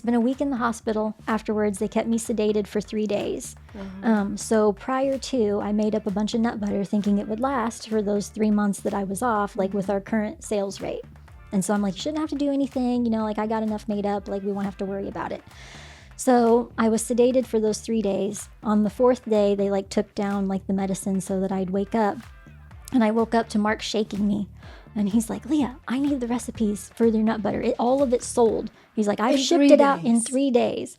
spent a week in the hospital. Afterwards, they kept me sedated for 3 days. So prior to, I made up a bunch of nut butter thinking it would last for those 3 months that I was off, like with our current sales rate. And so I'm like, you shouldn't have to do anything, like I got enough made up, like we won't have to worry about it. So I was sedated for those 3 days. On the 4th day, they like took down like the medicine so that I'd wake up. And I woke up to Mark shaking me. And he's like, Leah, I need the recipes for your nut butter. All of it's sold. He's like, I've shipped it out in 3 days.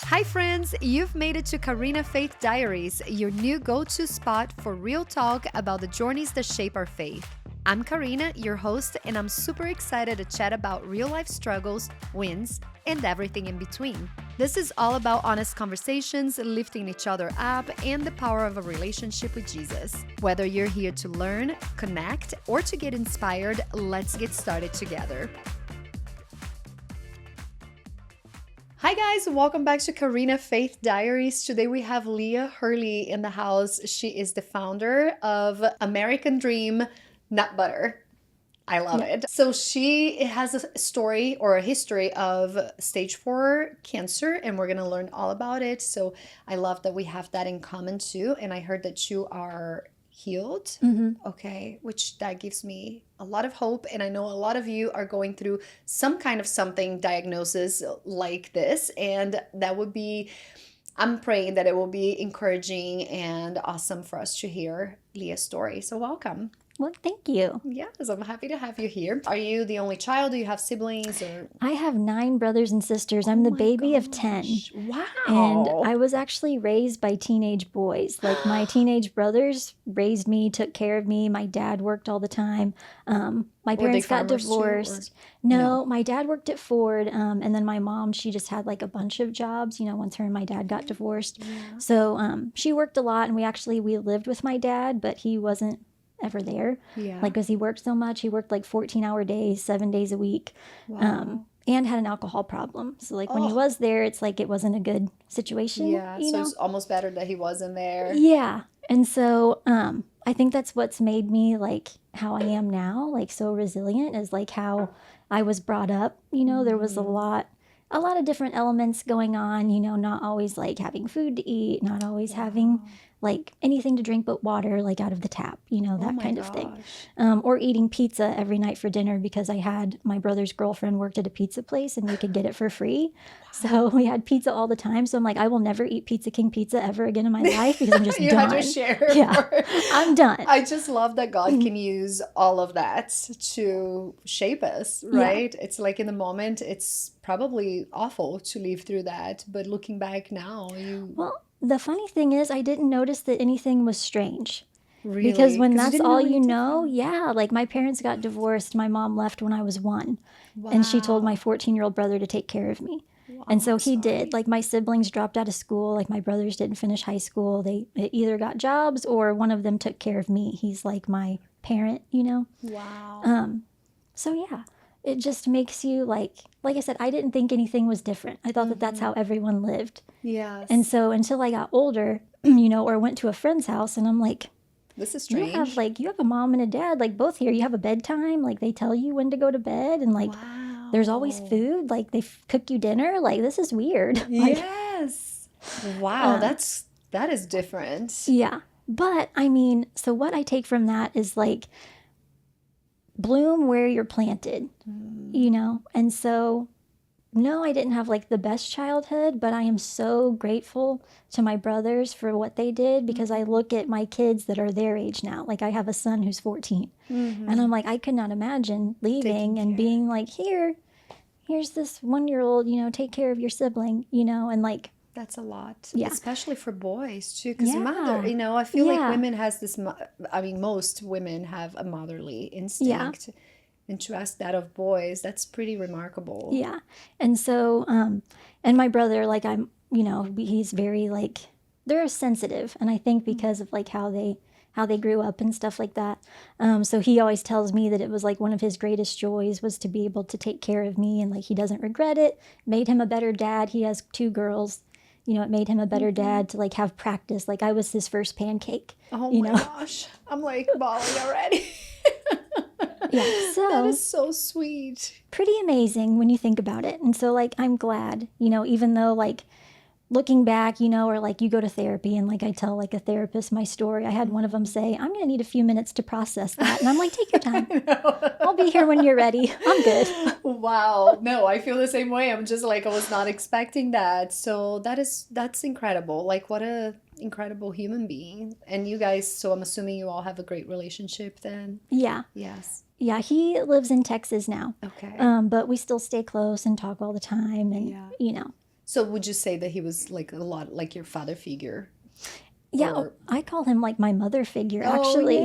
Hi friends, you've made it to Karina Faith Diaries, your new go-to spot for real talk about the journeys that shape our faith. I'm Karina, your host, and I'm super excited to chat about real-life struggles, wins, and everything in between. This is all about honest conversations, lifting each other up, and the power of a relationship with Jesus. Whether you're here to learn, connect, or to get inspired, let's get started together. Hi guys, welcome back to Karina Faith Diaries. Today we have Lea Hurley in the house. She is the founder of American Dream Nut Butter. I love it. So she has a story or a history of stage 4 cancer, and we're going to learn all about it. So I love that we have that in common too. And I heard that you are healed. Okay, which that gives me a lot of hope. And I know a lot of you are going through some kind of something diagnosis like this. And that would be, I'm praying that it will be encouraging and awesome for us to hear Leah's story. So welcome. Well, thank you. Yes, I'm happy to have you here. Are you the only child? Do you have siblings? Or I have 9 brothers and sisters. I'm the baby of 10. Wow. And I was actually raised by teenage boys. Like my teenage brothers raised me, took care of me. My dad worked all the time. My parents got divorced. No, my dad worked at Ford. And then my mom, she just had like a bunch of jobs, once her and my dad got divorced. Yeah. So she worked a lot, and we lived with my dad, but he wasn't ever there. Yeah. Like, because he worked so much. He worked like 14-hour days, 7 days a week. Wow. And had an alcohol problem. So like when he was there, it's like it wasn't a good situation. Yeah, so it's almost better that he wasn't there. Yeah. And so I think that's what's made me like how I am now, like so resilient, is like how I was brought up. There was a lot of different elements going on, not always like having food to eat, not always having like anything to drink but water, like out of the tap, that kind of thing. Or eating pizza every night for dinner because I had my brother's girlfriend worked at a pizza place and we could get it for free. Wow. So we had pizza all the time. So I'm like, I will never eat Pizza King pizza ever again in my life because I'm just you done. Had to share. Yeah, I'm done. I just love that God can use all of that to shape us, right? Yeah. It's like in the moment, it's probably awful to live through that. But looking back now, Well, the funny thing is, I didn't notice that anything was strange. Really? Because when that's all you know, like my parents got divorced. My mom left when I was 1. Wow. And she told my 14-year-old brother to take care of me. Wow, and so he did. Like my siblings dropped out of school. Like my brothers didn't finish high school. They either got jobs or one of them took care of me. He's like my parent, Wow. So yeah. It just makes you like I said, I didn't think anything was different. I thought that that's how everyone lived. Yes. And so until I got older, or went to a friend's house and I'm like, this is strange. You have a mom and a dad, like both here. You have a bedtime, like they tell you when to go to bed and like there's always food, like they cook you dinner. Like this is weird. Yes. Wow, that is different. Yeah. But I mean, so what I take from that is like, bloom where you're planted, And so, no, I didn't have like the best childhood, but I am so grateful to my brothers for what they did because I look at my kids that are their age now. Like I have a son who's 14 and I'm like, I could not imagine leaving and being like, here's this 1-year-old, take care of your sibling, and like, that's a lot, yeah. Especially for boys too. Because mother, I feel like women has this. Most women have a motherly instinct, and to ask that of boys, that's pretty remarkable. Yeah, and so, and my brother, like he's very like they're sensitive, and I think because of like how they grew up and stuff like that. So he always tells me that it was like one of his greatest joys was to be able to take care of me, and like he doesn't regret it. Made him a better dad. He has 2 girls. It made him a better dad to like have practice. Like I was his first pancake. Oh my gosh. I'm like bawling already. Yeah, so That is so sweet. pretty amazing when you think about it. And so, like, I'm glad, even though, like, looking back, or like you go to therapy and like I tell like a therapist my story. I had one of them say, I'm going to need a few minutes to process that. And I'm like, take your time. I'll be here when you're ready. I'm good. Wow. No, I feel the same way. I'm just like, I was not expecting that. So that's incredible. Like, what a incredible human being. And you guys, so I'm assuming you all have a great relationship then. Yeah. Yes. Yeah. He lives in Texas now. Okay. But we still stay close and talk all the time. And, So would you say that he was like a lot like your father figure? Yeah, Or- I call him like my mother figure, Oh, actually.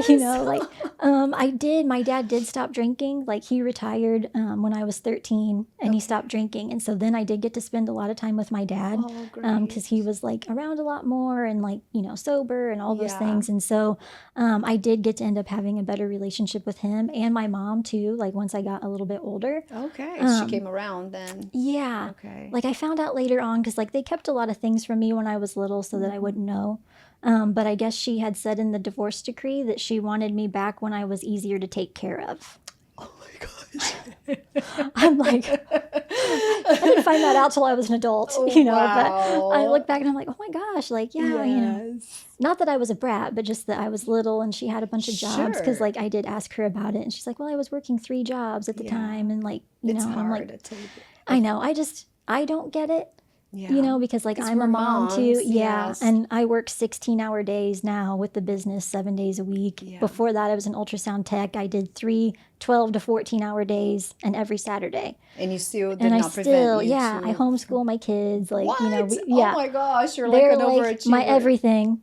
yes. Like, my dad did stop drinking. Like, he retired when I was 13 and he stopped drinking. And so then I did get to spend a lot of time with my dad Oh, great. because he was like around a lot more and like, sober and all those Yeah. things. And so I did get to end up having a better relationship with him and my mom too, like once I got a little bit older. Okay. She came around then. Yeah. Okay. Like I found out later on because like they kept a lot of things from me when I was little so that I wouldn't know. But I guess she had said in the divorce decree that she wanted me back when I was easier to take care of. Oh my gosh. I'm like, I didn't find that out till I was an adult, Wow. but I look back and I'm like, oh my gosh, like, yeah, Yes. not that I was a brat, but just that I was little and she had a bunch of jobs because Sure. like I did ask her about it and she's like, well, I was working 3 jobs at the Yeah. time and like, It's and I'm hard like, to take. I know, I don't get it. Yeah. Because like 'Cause I'm a we're mom too. moms, Yeah. yes. And I work 16-hour days now with the business 7 days a week. Yeah. Before that, I was an ultrasound tech. I did 3 12 to 14-hour days and every Saturday. And you still did And I not prevent still, you I to... homeschool my kids. Like, What? yeah. Oh my gosh, you're like They're an like overachiever. my everything.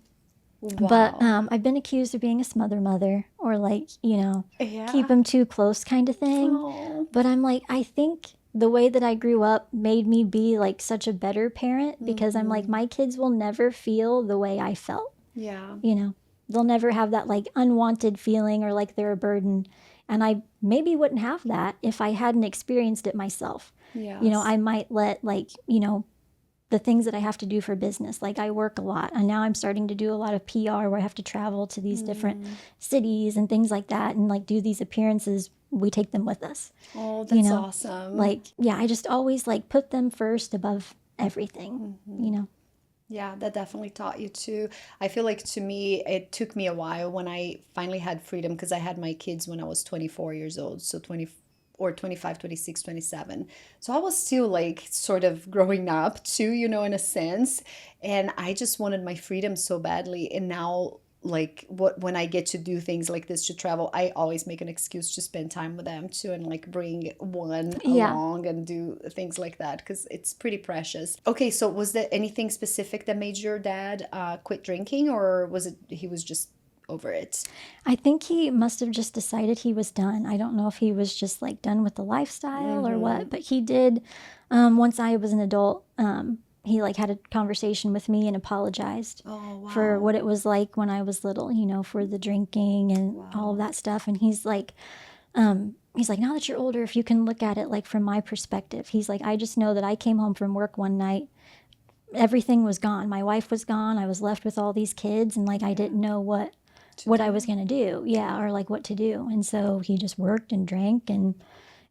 Wow. But I've been accused of being a smother mother or like, Yeah. keep them too close kind of thing. Oh. But I'm like, I think the way that I grew up made me be like such a better parent because I'm like, my kids will never feel the way I felt. Yeah. They'll never have that like unwanted feeling or like they're a burden. And I maybe wouldn't have that if I hadn't experienced it myself. Yes. I might let like, the things that I have to do for business. Like I work a lot and now I'm starting to do a lot of PR where I have to travel to these different cities and things like that and like do these appearances. We take them with us. Oh, that's awesome. Like, yeah, I just always like put them first above everything, Yeah, that definitely taught you to. I feel like to me, it took me a while when I finally had freedom because I had my kids when I was 24 years old. So 20 or 25, 26, 27. So I was still like sort of growing up too, in a sense. And I just wanted my freedom so badly. And now like when I get to do things like this to travel, I always make an excuse to spend time with them too and like bring one along and do things like that because it's pretty precious. Okay, so was there anything specific that made your dad quit drinking or was it he was just over it? I think he must have just decided he was done. I don't know if he was just like done with the lifestyle or what, but he did. Once I was an adult, he like had a conversation with me and apologized for what it was like when I was little, for the drinking and all of that stuff. And he's like, now that you're older, if you can look at it like from my perspective, he's like, I just know that I came home from work one night, everything was gone. My wife was gone. I was left with all these kids and like I didn't know what I was going to do. Yeah. Or like what to do. And so he just worked and drank and,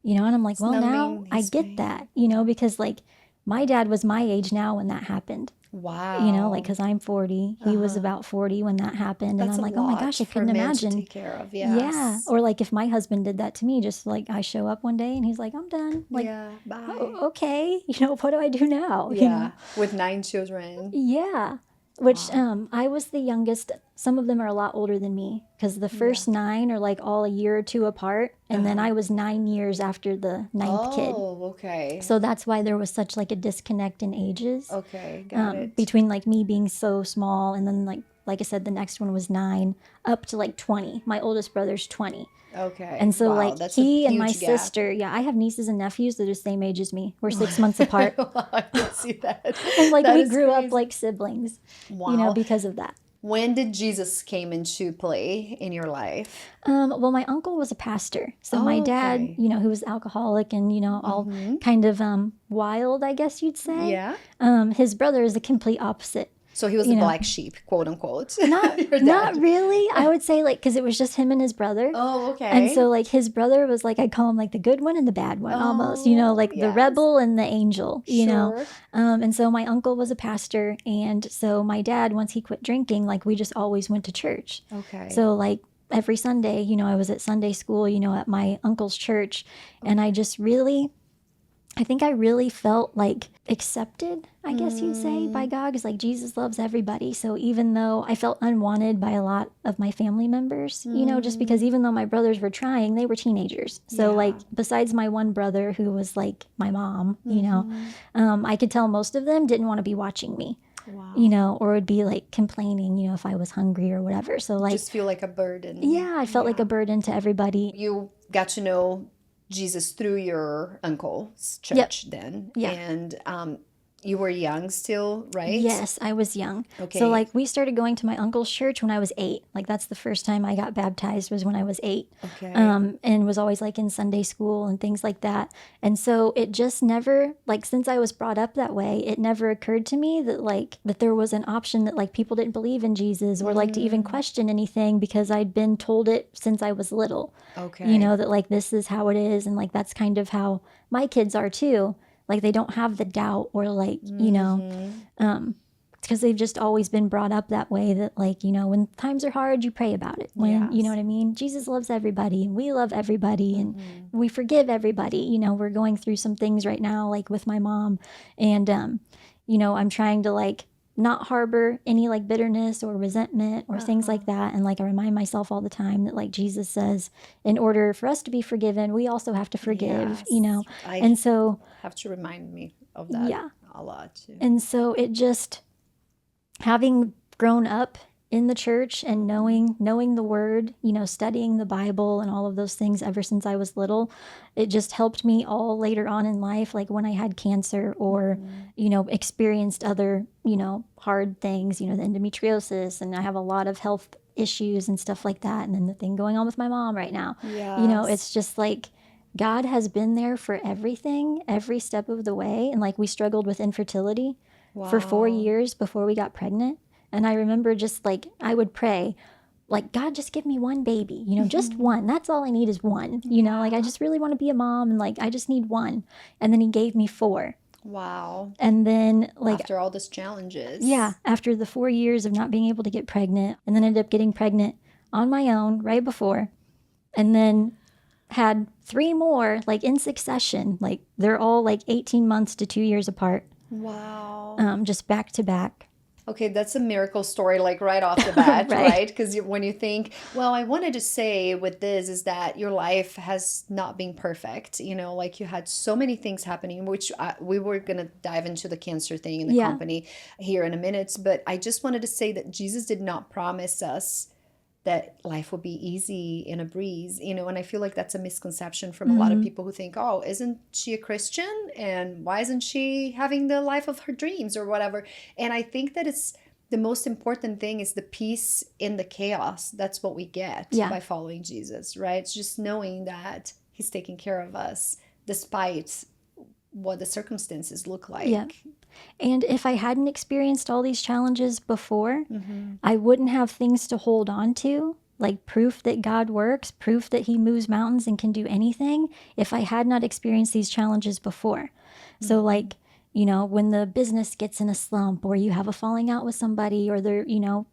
and I'm like, well, now I get that, because like my dad was my age now when that happened. Wow. Like, because I'm 40. He was about 40 when that happened. That's and I'm a like, oh my gosh, I for couldn't men to imagine. take care of. Yes. Yeah. Or like if my husband did that to me, just like I show up one day and he's like, I'm done. Like, yeah, bye. oh, okay. What do I do now? Yeah. With 9 children. Yeah. Which I was the youngest. Some of them are a lot older than me because the first 9 are like all a year or 2 apart. And then I was 9 years after the 9th kid. Oh, okay. So that's why there was such like a disconnect in ages. Okay, got it. Between like me being so small and then like I said, the next one was 9 up to like 20. My oldest brother's 20. Okay. And so like that's a he and my huge gap. sister, I have nieces and nephews that are the same age as me. We're 6 months apart. I can see that. And like That we is grew crazy. up like siblings, Wow. because of that. When did Jesus came into play in your life? Well, my uncle was a pastor. So my dad, okay. who was alcoholic and, all kind of wild, I guess you'd say. Yeah. His brother is the complete opposite. So he was the black sheep, quote unquote. Not really. I would say like, because it was just him and his brother. Oh, okay. And so like his brother was like, I'd call him like the good one and the bad one almost, like the rebel and the angel, you know. And so my uncle was a pastor. And so my dad, once he quit drinking, like we just always went to church. Okay. So like every Sunday, I was at Sunday school, at my uncle's church. And I think I really felt like accepted, I guess you'd say, by God, because like Jesus loves everybody. So even though I felt unwanted by a lot of my family members, just because even though my brothers were trying, they were teenagers. So like besides my one brother who was like my mom, I could tell most of them didn't want to be watching me. Wow. Or would be like complaining, if I was hungry or whatever. So like just feel like a burden. Yeah, I felt like a burden to everybody. You got to know Jesus through your uncle's church then. Yeah. And you were young still, right? Yes, I was young. Okay. So like we started going to my uncle's church when I was 8. Like that's the first time I got baptized was when I was 8. Okay. And was always like in Sunday school and things like that. And so it just never, like since I was brought up that way, it never occurred to me that there was an option that like people didn't believe in Jesus or like to even question anything because I'd been told it since I was little. Okay. That like this is how it is and like that's kind of how my kids are too. Like they don't have the doubt or like, because they've just always been brought up that way that like, when times are hard, you pray about it. When, you know what I mean? Jesus loves everybody and we love everybody and we forgive everybody. We're going through some things right now, like with my mom and, I'm trying to like not harbor any like bitterness or resentment or things like that. And like I remind myself all the time that like Jesus says, in order for us to be forgiven, we also have to forgive, and so have to remind me of that a lot too. And so it just having grown up in the church and knowing the word, studying the Bible and all of those things ever since I was little, it just helped me all later on in life, like when I had cancer or, experienced other, hard things, the endometriosis, and I have a lot of health issues and stuff like that. And then the thing going on with my mom right now, it's just like, God has been there for everything, every step of the way. And like we struggled with infertility for 4 years before we got pregnant. And I remember just like, I would pray, like, God, just give me one baby, just one. That's all I need is one, like I just really want to be a mom and like, I just need one. And then he gave me 4. Wow. And then like. After all those challenges. Yeah. After the 4 years of not being able to get pregnant and then ended up getting pregnant on my own right before. And then had 3 more like in succession. Like they're all like 18 months to 2 years apart. Wow. Just back to back. Okay, that's a miracle story, like right off the bat, right? Because when you think, well, I wanted to say with this is that your life has not been perfect. Like you had so many things happening, which we were going to dive into the cancer thing in the company here in a minute. But I just wanted to say that Jesus did not promise us that life will be easy in a breeze, and I feel like that's a misconception from a lot of people who think, oh, isn't she a Christian? And why isn't she having the life of her dreams or whatever? And I think that it's the most important thing is the peace in the chaos. That's what we get by following Jesus, right? It's just knowing that he's taking care of us despite what the circumstances look like. Yeah. And if I hadn't experienced all these challenges before, I wouldn't have things to hold on to, like proof that God works, proof that he moves mountains and can do anything, if I had not experienced these challenges before. So like, when the business gets in a slump or you have a falling out with somebody or they're,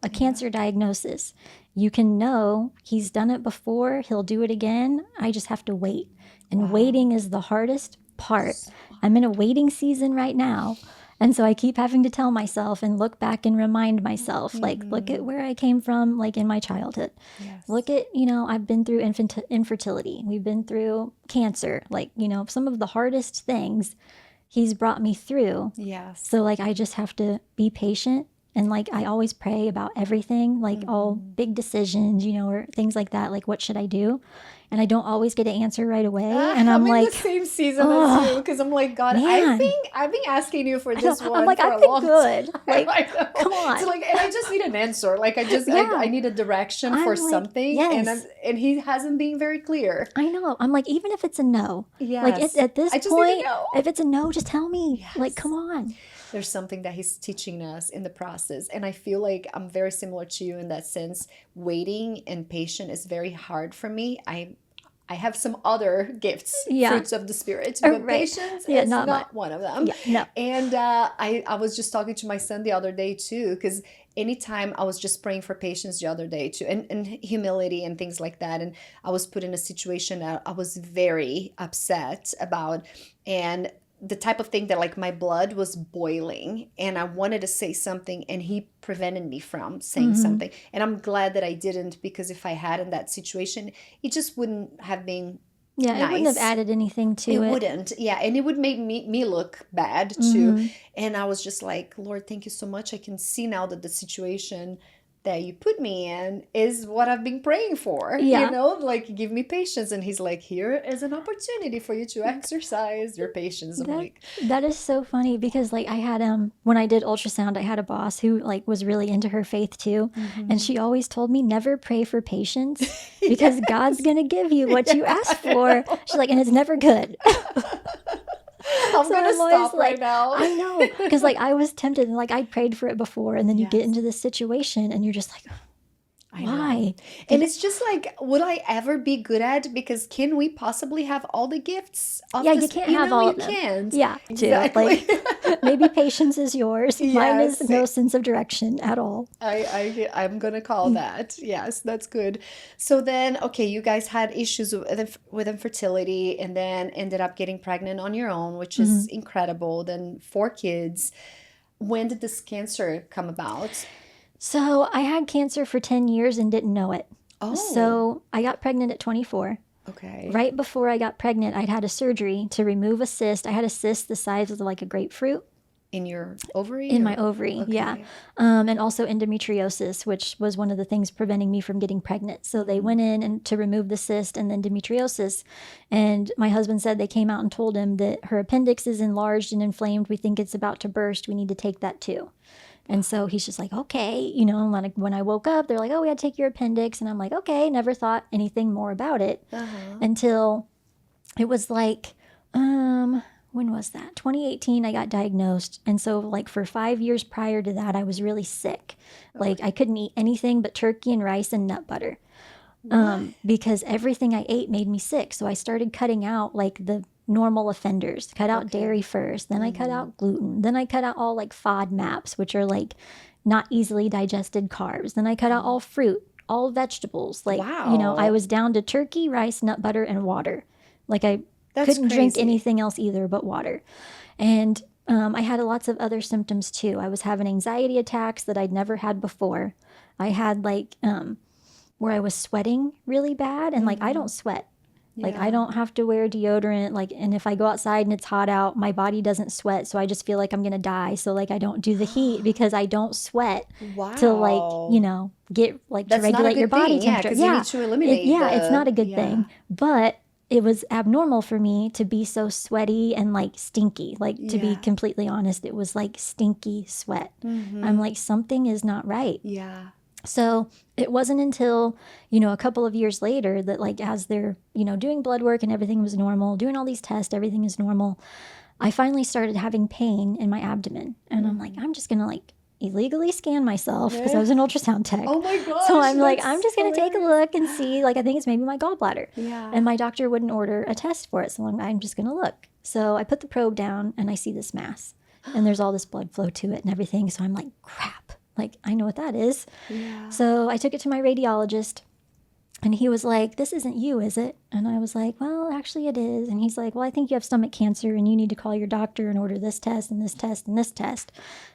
a cancer diagnosis, you can know he's done it before, he'll do it again. I just have to wait. And waiting is the hardest part. I'm in a waiting season right now. And so I keep having to tell myself and look back and remind myself, like, look at where I came from, like in my childhood. Yes. Look at, I've been through infertility. We've been through cancer, like, some of the hardest things he's brought me through. Yes. So like, I just have to be patient. And like, I always pray about everything, like all big decisions, or things like that. Like, what should I do? and I don't always get an answer right away. And I'm I'm in like, the same season as you because I'm like, God, man. I've been asking you for this I'm one like, for I've a been long good. time. Like, I know. come on. So like, and I just need an answer. Like, I need a direction I'm for like, something, yes. and he hasn't been very clear. I know. I'm like, even if it's a no, like Yes, at this I just need to point, know. if it's a no, just tell me. Like, Yes. come on. There's something that he's teaching us in the process. And I feel like I'm very similar to you in that sense. Waiting and patient is very hard for me. I have some other gifts, Yeah. fruits of the spirit, but Right. patience Yeah, is not not one of them. Yeah, no. And I was just talking to my son the other day too, because anytime I was just praying for patience the other day too, and humility and things like that. And I was put in a situation that I was very upset about. And the type of thing that like my blood was boiling and I wanted to say something and he prevented me from saying something. And I'm glad that I didn't, because if I had in that situation, it just wouldn't have been Yeah, it wouldn't have nice. added anything to It it. wouldn't. Yeah. And it would make me look bad too. And I was just like, Lord, thank you so much. I can see now that the situation that you put me in is what I've been praying for. Yeah. You know, like give me patience. And he's like, here is an opportunity for you to exercise your patience. I'm like, That is so funny because like I had when I did ultrasound, I had a boss who like was really into her faith too, and she always told me never pray for patience because God's gonna give you what you ask for. She's like, and it's never good. I'm gonna stop right like, now. I know, because like I was tempted and like I prayed for it before, and then you get into this situation and you're just like, why? And it's just like, would I ever be good at? Because can we possibly have all the gifts? Of Yeah, this? you can't have all you of them. can't. Yeah, Exactly. too. Like maybe patience is yours. Mine Yes. is no sense of direction at all. I'm gonna call that. Yes, that's good. So then, okay, you guys had issues with infertility, and then ended up getting pregnant on your own, which is incredible. Then 4 kids. When did this cancer come about? So I had cancer for 10 years and didn't know it. Oh. So I got pregnant at 24. Okay. Right before I got pregnant, I'd had a surgery to remove a cyst. I had a cyst the size of like a grapefruit. In your ovary? In or- my ovary, Okay. yeah. And also endometriosis, which was one of the things preventing me from getting pregnant. So they went in and to remove the cyst and then endometriosis. And my husband said they came out and told him that her appendix is enlarged and inflamed. We think it's about to burst. We need to take that too. And so he's just like, okay, you know, like when I woke up, they're like, oh, we had to take your appendix. And I'm like, okay, never thought anything more about it until it was like, when was that? 2018, I got diagnosed. And so like for 5 years prior to that, I was really sick. Like I couldn't eat anything but turkey and rice and nut butter. Because everything I ate made me sick. So I started cutting out like the normal offenders, cut out dairy first, then I cut out gluten, then I cut out all like FODMAPs, which are like not easily digested carbs. Then I cut out all fruit, all vegetables. Like, you know, I Wow. was down to turkey, rice, nut butter, and water. Like I That's couldn't drink crazy. anything else either but water. And I had lots of other symptoms too. I was having anxiety attacks that I'd never had before. I had like where I was sweating really bad, and like I don't sweat. Like I don't have to wear deodorant. Like, and if I go outside and it's hot out, my body doesn't sweat, so I just feel like I'm gonna die. So like I don't do the heat because I don't sweat Wow. to like, you know, get like That's to not a regulate good your body thing, yeah, temperature. 'cause you need to eliminate it's not a good yeah. thing. But it was abnormal for me to be so sweaty and like stinky. Like to be Yeah. completely honest, it was like stinky sweat. I'm like, something is not right. Yeah. So it wasn't until, you know, a couple of years later that like as they're, you know, doing blood work and everything was normal, doing all these tests, everything is normal, I finally started having pain in my abdomen. And I'm like, I'm just going to like illegally scan myself because I was an ultrasound tech. Oh my gosh. So I'm like, that's I'm just going to take a hilarious. look and see, like, I think it's maybe my gallbladder. Yeah. And my doctor wouldn't order a test for it. So I'm just going to look. So I put the probe down and I see this mass and there's all this blood flow to it and everything. So I'm like, crap. Like, I know what that is. Yeah. So I took it to my radiologist and he was like, this isn't you, is it? And I was like, well, actually it is. And he's like, well, I think you have stomach cancer and you need to call your doctor and order this test and this test and this test.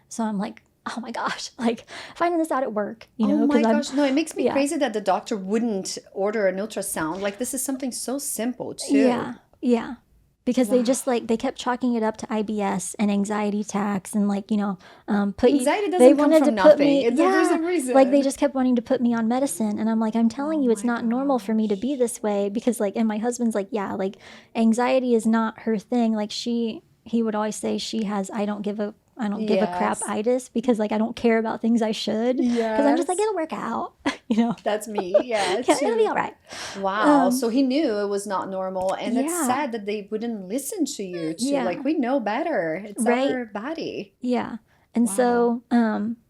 So I'm like, oh my gosh, like finding this out at work, you know? Oh my 'cause I'm- gosh. No, it makes me yeah. crazy that the doctor wouldn't order an ultrasound. Like this is something so simple too. Yeah. Yeah. because they just like they kept chalking it up to IBS and anxiety attacks and like Anxiety doesn't they come wanted from to put nothing. me There's a reason. like they just kept wanting to put me on medicine, and I'm like, I'm telling you, it's my not normal for me to be this way, because like, and my husband's like, yeah, like anxiety is not her thing. Like he would always say she has I don't give a crap Yes. itis, because like I don't care about things I should, because I'm just like, Yes. it'll work out. That's me. Yeah, Yeah, it'll be too. all right. Wow. So he knew it was not normal. And it's Yeah. sad that they wouldn't listen to you too. Yeah. Like we know better. It's Right. our body. Yeah. And Wow.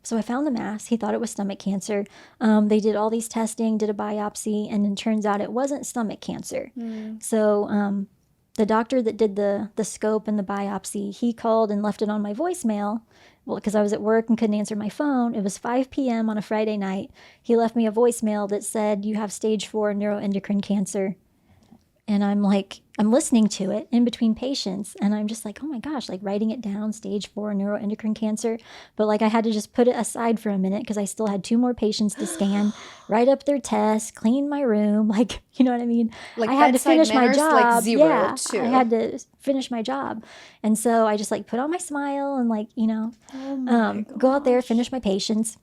so I found the mass. He thought it was stomach cancer. They did all these testing, did a biopsy, and it turns out it wasn't stomach cancer. So the doctor that did the scope and the biopsy, he called and left it on my voicemail. Well, because I was at work and couldn't answer my phone. It was 5 p.m. on a Friday night. He left me a voicemail that said, "You have stage 4 neuroendocrine cancer." And I'm like, I'm listening to it in between patients, and I'm just like, oh my gosh, like writing it down, stage 4 neuroendocrine cancer. But like I had to just put it aside for a minute because I still had 2 more patients to scan, write up their tests, clean my room. Like, you know what I mean? Like I had to bedside finish my manners, job. like zero, Yeah, too. I had to finish my job. And so I just like put on my smile and like, Oh my go out there, gosh. finish my patients.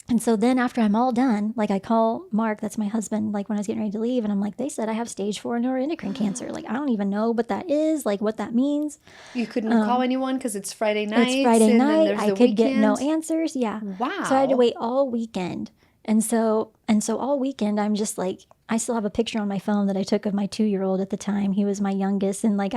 And so then after I'm all done, like I call Mark, that's my husband, like when I was getting ready to leave, and I'm like, they said I have stage 4 neuroendocrine cancer. Like, I don't even know what that is, like what that means. You couldn't call anyone because it's Friday night. It's Friday and then night. there's I the could get no weekend. answers. Yeah. Wow. So I had to wait all weekend. And so all weekend I'm just like, I still have a picture on my phone that I took of my 2-year-old at the time. He was my youngest, and like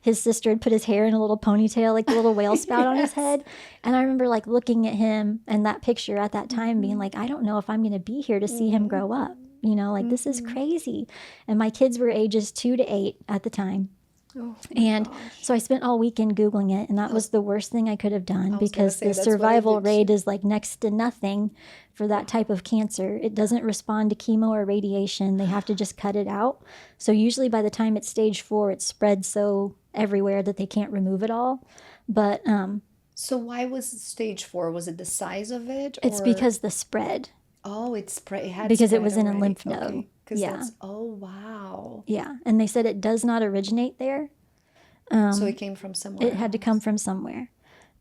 his sister had put his hair in a little ponytail, like a little whale spout on his Yes. head. And I remember like looking at him and that picture at that time being like, I don't know if I'm going to be here to see him grow up. Like this is crazy. And my kids were ages 2 to 8 at the time. Oh And so I spent all weekend Googling it, and that was the worst thing I could have done, was gonna because say, the that's what I survival did rate too. is like next to nothing for that type of cancer. It doesn't respond to chemo or radiation. They have to just cut it out. So usually by the time it's stage 4, it's spread so everywhere that they can't remove it all. But So why was it stage 4? Was it the size of it, it's or because the spread, it spread? It had because it spread was in a already. lymph node. Okay. Because Yeah. that's wow. Yeah. And they said it does not originate there. So it came from somewhere. It had to come from somewhere,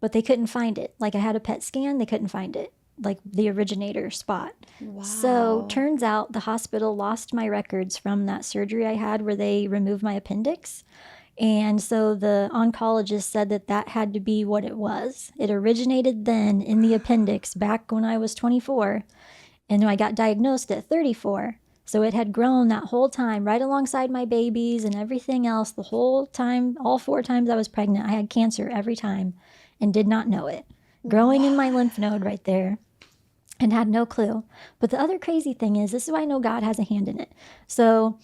but they couldn't find it. Like I had a PET scan, they couldn't find it, like the originator spot. Wow. So turns out the hospital lost my records from that surgery I had where they removed my appendix. And so the oncologist said that had to be what it was. It originated then in the appendix back when I was 24, and I got diagnosed at 34. So it had grown that whole time, right alongside my babies and everything else. The whole time, all 4 times I was pregnant, I had cancer every time and did not know it. Growing in my lymph node right there, and had no clue. But the other crazy thing is, this is why I know God has a hand in it. So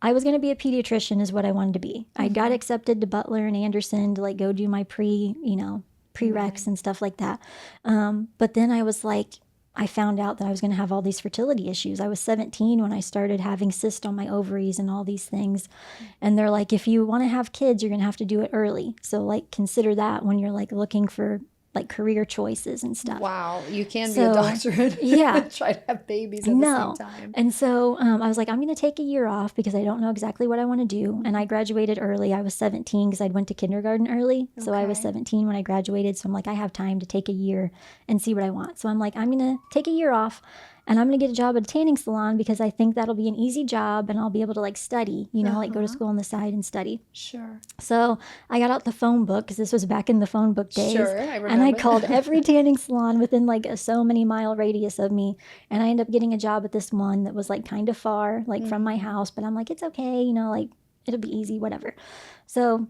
I was going to be a pediatrician is what I wanted to be. I got accepted to Butler and Anderson to like go do my prereqs and stuff like that. But then I was like, I found out that I was going to have all these fertility issues. I was 17 when I started having cysts on my ovaries and all these things. And they're like, if you want to have kids, you're going to have to do it early. So like consider that when you're like looking for like career choices and stuff. Wow. You can't be a doctor and yeah. try to have babies at the same time. And so I was like, I'm going to take a year off because I don't know exactly what I want to do. And I graduated early. I was 17 because I'd went to kindergarten early. So I was 17 when I graduated. So I'm like, I have time to take a year and see what I want. So I'm like, I'm going to take a year off, and I'm going to get a job at a tanning salon because I think that'll be an easy job and I'll be able to like study, like go to school on the side and study. Sure. So I got out the phone book because this was back in the phone book days. Sure, I remember. And I called every tanning salon within like a so many mile radius of me. And I ended up getting a job at this one that was like kind of far, like from my house. But I'm like, it's okay, like it'll be easy, whatever. So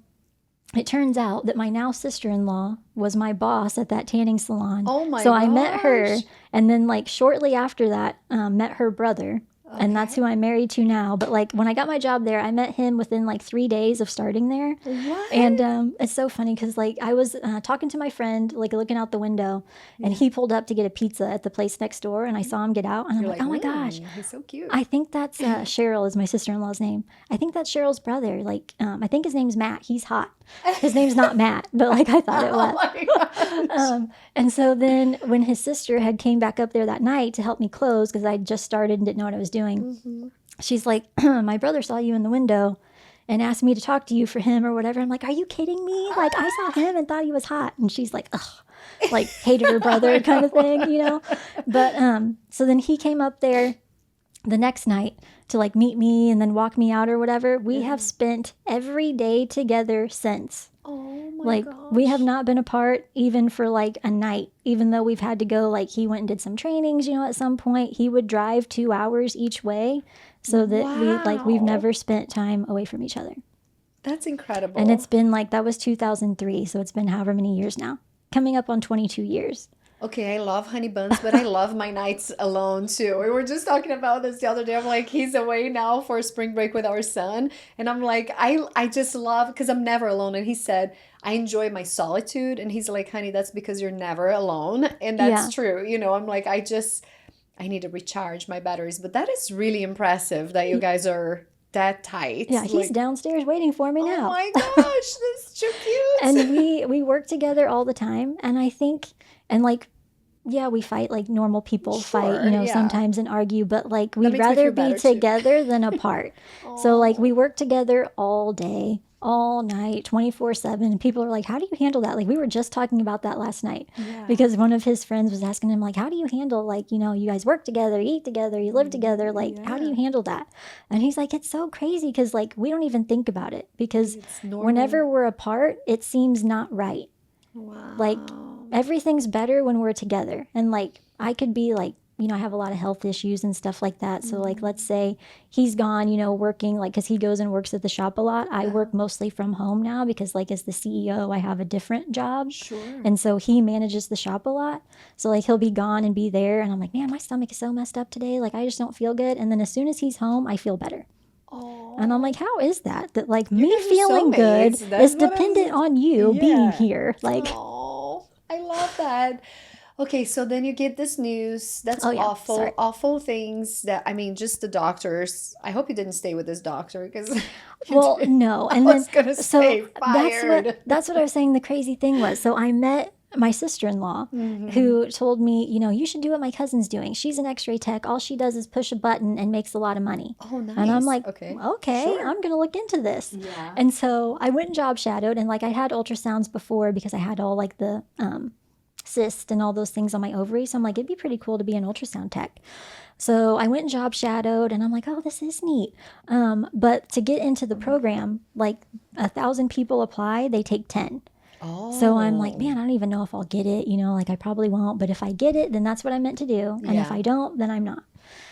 it turns out that my now sister-in-law was my boss at that tanning salon. Oh my So I met her, gosh. and then like shortly after that, met her brother. And that's who I'm married to now. But like when I got my job there, I met him within like 3 days of starting there. What? And it's so funny because like I was talking to my friend, like looking out the window, and he pulled up to get a pizza at the place next door, and I saw him get out, and I'm like, oh my gosh. He's so cute. I think that's Cheryl is my sister-in-law's name. I think that's Cheryl's brother. Like, I think his name's Matt. He's hot. His name's not Matt, but like I thought it was. Oh my gosh. And so then when his sister had came back up there that night to help me close, because I just started and didn't know what I was doing, she's like, my brother saw you in the window, and asked me to talk to you for him or whatever. I'm like, are you kidding me? Like, I saw him and thought he was hot. And she's like, ugh, like hated her brother kind of thing, you know? But so then he came up there the next night to like meet me and then walk me out or whatever. We have spent every day together since. Oh my Like, gosh. we have not been apart even for like a night, even though we've had to go, like, he went and did some trainings, you know, at some point. He would drive 2 hours each way so that we've Wow. never spent time away from each other. That's incredible. And it's been like, that was 2003. So it's been however many years now, coming up on 22 years. Okay, I love honey buns, but I love my nights alone too. We were just talking about this the other day. I'm like, he's away now for spring break with our son. And I'm like, I just love, because I'm never alone. And he said, I enjoy my solitude. And he's like, honey, that's because you're never alone. And that's true. You know, I'm like, I need to recharge my batteries. But that is really impressive that you guys are that tight. Yeah, he's downstairs waiting for me now. Oh my gosh, that's so cute. And we work together all the time. And I think, and like, yeah, we fight like normal people fight, you know, sometimes and argue, but like we'd rather be together than apart. So like we work together all day, all night, 24/7. And people are like, how do you handle that? Like we were just talking about that last night because one of his friends was asking him like, how do you handle, like, you know, you guys work together, eat together, you live together. Like, how do you handle that? And he's like, it's so crazy because like we don't even think about it because whenever we're apart, it seems not right. Wow. Like everything's better when we're together. And like I could be like, you know, I have a lot of health issues and stuff like that. So like, let's say he's gone, you know, working, like, cause he goes and works at the shop a lot. I work mostly from home now because like as the CEO, I have a different job. Sure. And so he manages the shop a lot. So like he'll be gone and be there. And I'm like, man, my stomach is so messed up today. Like I just don't feel good. And then as soon as he's home, I feel better. Oh. And I'm like, how is that? That like me feeling good is dependent on you being here. Like, oh, I love that. Okay, so then you get this news. That's awful things that, I mean, just the doctors. I hope you didn't stay with this doctor because well, no. And I was gonna say fired. That's what I was saying. The crazy thing was, so I met my sister-in-law who told me, you know, you should do what my cousin's doing. She's an x-ray tech. All she does is push a button and makes a lot of money. Oh, nice. And I'm like, okay, Sure. I'm going to look into this. Yeah. And so I went and job shadowed, and like I had ultrasounds before because I had all like the cyst and all those things on my ovaries. So I'm like, it'd be pretty cool to be an ultrasound tech. So I went and job shadowed, and I'm like, oh, this is neat. But to get into the program, like 1,000 people apply, they take 10. Oh. So I'm like, man, I don't even know if I'll get it. You know, like I probably won't. But if I get it, then that's what I meant to do. And if I don't, then I'm not.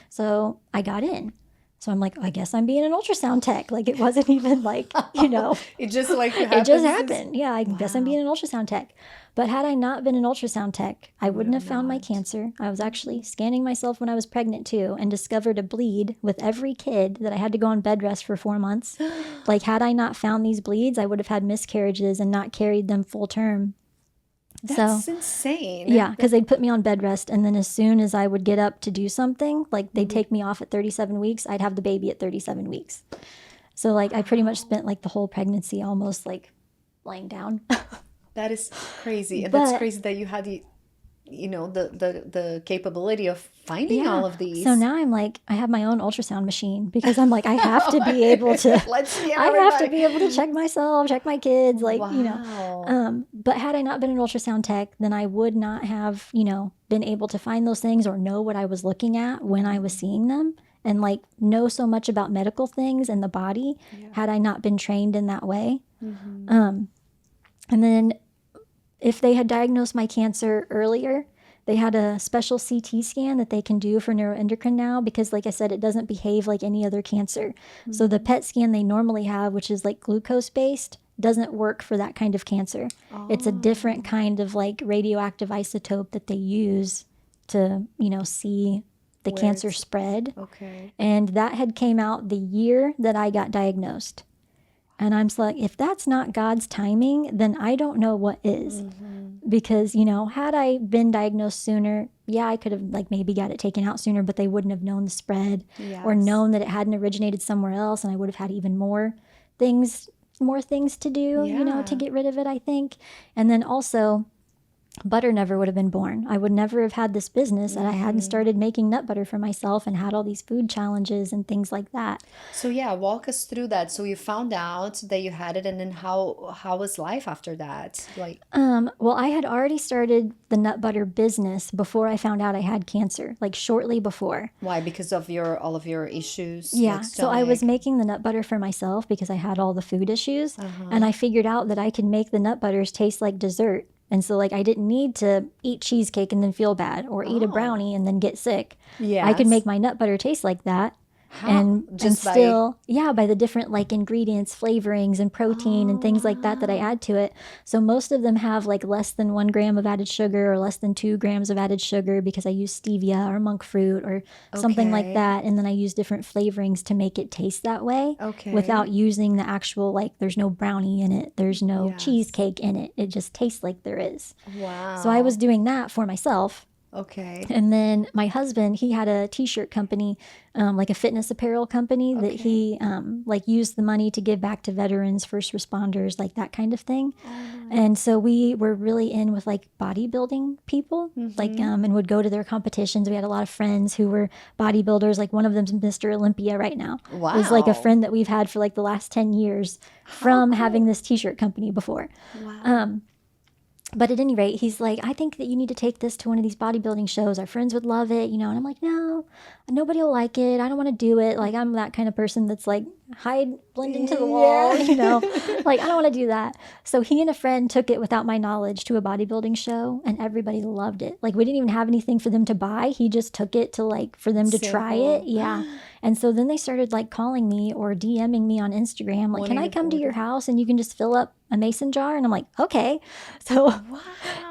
So I got in. So I'm like, I guess I'm being an ultrasound tech. Like it wasn't even like, you know. It just like it just happened. Yeah, I guess I'm being an ultrasound tech. But had I not been an ultrasound tech, I wouldn't have found my cancer. I was actually scanning myself when I was pregnant too and discovered a bleed with every kid that I had to go on bed rest for 4 months. Like had I not found these bleeds, I would have had miscarriages and not carried them full term. That's insane. Yeah, because they'd put me on bed rest, and then as soon as I would get up to do something, like they'd take me off at 37 weeks, I'd have the baby at 37 weeks. So like I pretty much spent like the whole pregnancy almost like laying down. That is crazy. And that's crazy that you had the, you know, the capability of finding all of these. So now I'm like, I have my own ultrasound machine because I'm like, I have to be able to, I have to be able to check myself, check my kids, like, you know. But had I not been an ultrasound tech, then I would not have, you know, been able to find those things or know what I was looking at when I was seeing them and like know so much about medical things and the body had I not been trained in that way. And then if they had diagnosed my cancer earlier, they had a special CT scan that they can do for neuroendocrine now because, like I said, it doesn't behave like any other cancer. So the PET scan they normally have, which is like glucose-based, doesn't work for that kind of cancer. It's a different kind of like radioactive isotope that they use to, you know, see the cancer spread. Okay. And that had came out the year that I got diagnosed. And I'm like, if that's not God's timing, then I don't know what is. Because, you know, had I been diagnosed sooner, yeah, I could have like maybe got it taken out sooner, but they wouldn't have known the spread or known that it hadn't originated somewhere else. And I would have had even more things to do, you know, to get rid of it, I think. And then also butter never would have been born. I would never have had this business and I hadn't started making nut butter for myself and had all these food challenges and things like that. So yeah, walk us through that. So you found out that you had it, and then how was life after that? Like, Well, I had already started the nut butter business before I found out I had cancer, like shortly before. why? Because of your all of your issues, Yeah, like so I was stomach. making the nut butter for myself because I had all the food issues, and I figured out that I could make the nut butters taste like dessert. And so, like, I didn't need to eat cheesecake and then feel bad or eat a brownie and then get sick. I could Yes. make my nut butter taste like that. How? And Just by still, yeah, by the different like ingredients, flavorings, and protein and things like that I add to it. So most of them have like less than 1 gram of added sugar or less than 2 grams of added sugar because I use stevia or monk fruit or something like Okay. that. And then I use different flavorings to make it taste that way Okay. without using the actual, like, there's no brownie in it, there's no Yes. cheesecake in it. It just tastes like there is. Wow. So I was doing that for myself. Okay. And then my husband, he had a t-shirt company, like a fitness apparel company that he like used the money to give back to veterans, first responders, like that kind of thing. And so we were really in with like bodybuilding people, like and would go to their competitions. We had a lot of friends who were bodybuilders. Like one of them's Mr. Olympia right now. Wow. Is like a friend that we've had for like the last 10 years from having this t-shirt company before. Wow. But at any rate, he's like, I think that you need to take this to one of these bodybuilding shows. Our friends would love it, you know. And I'm like, no, nobody will like it. I don't want to do it. Like, I'm that kind of person that's like, blend into the wall, you know. Like, I don't want to do that. So he and a friend took it without my knowledge to a bodybuilding show, and everybody loved it. Like, we didn't even have anything for them to buy. He just took it to like for them to try it. Simple. Yeah. And so then they started like calling me or DMing me on Instagram, like, can Wanting I to come to your order. house and you can just fill up a mason jar? And I'm like, okay. So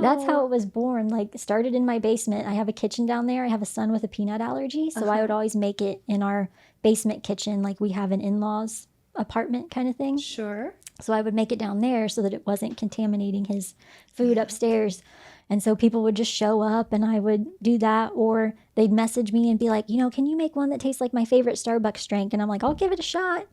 that's how Wow. it was born. Like, it started in my basement. I have a kitchen down there. I have a son with a peanut allergy. So I would always make it in our basement kitchen. Like, we have an in-laws apartment kind of thing. Sure. So I would make it down there so that it wasn't contaminating his food upstairs. And so people would just show up and I would do that, or they'd message me and be like, you know, can you make one that tastes like my favorite Starbucks drink? And I'm like, I'll give it a shot,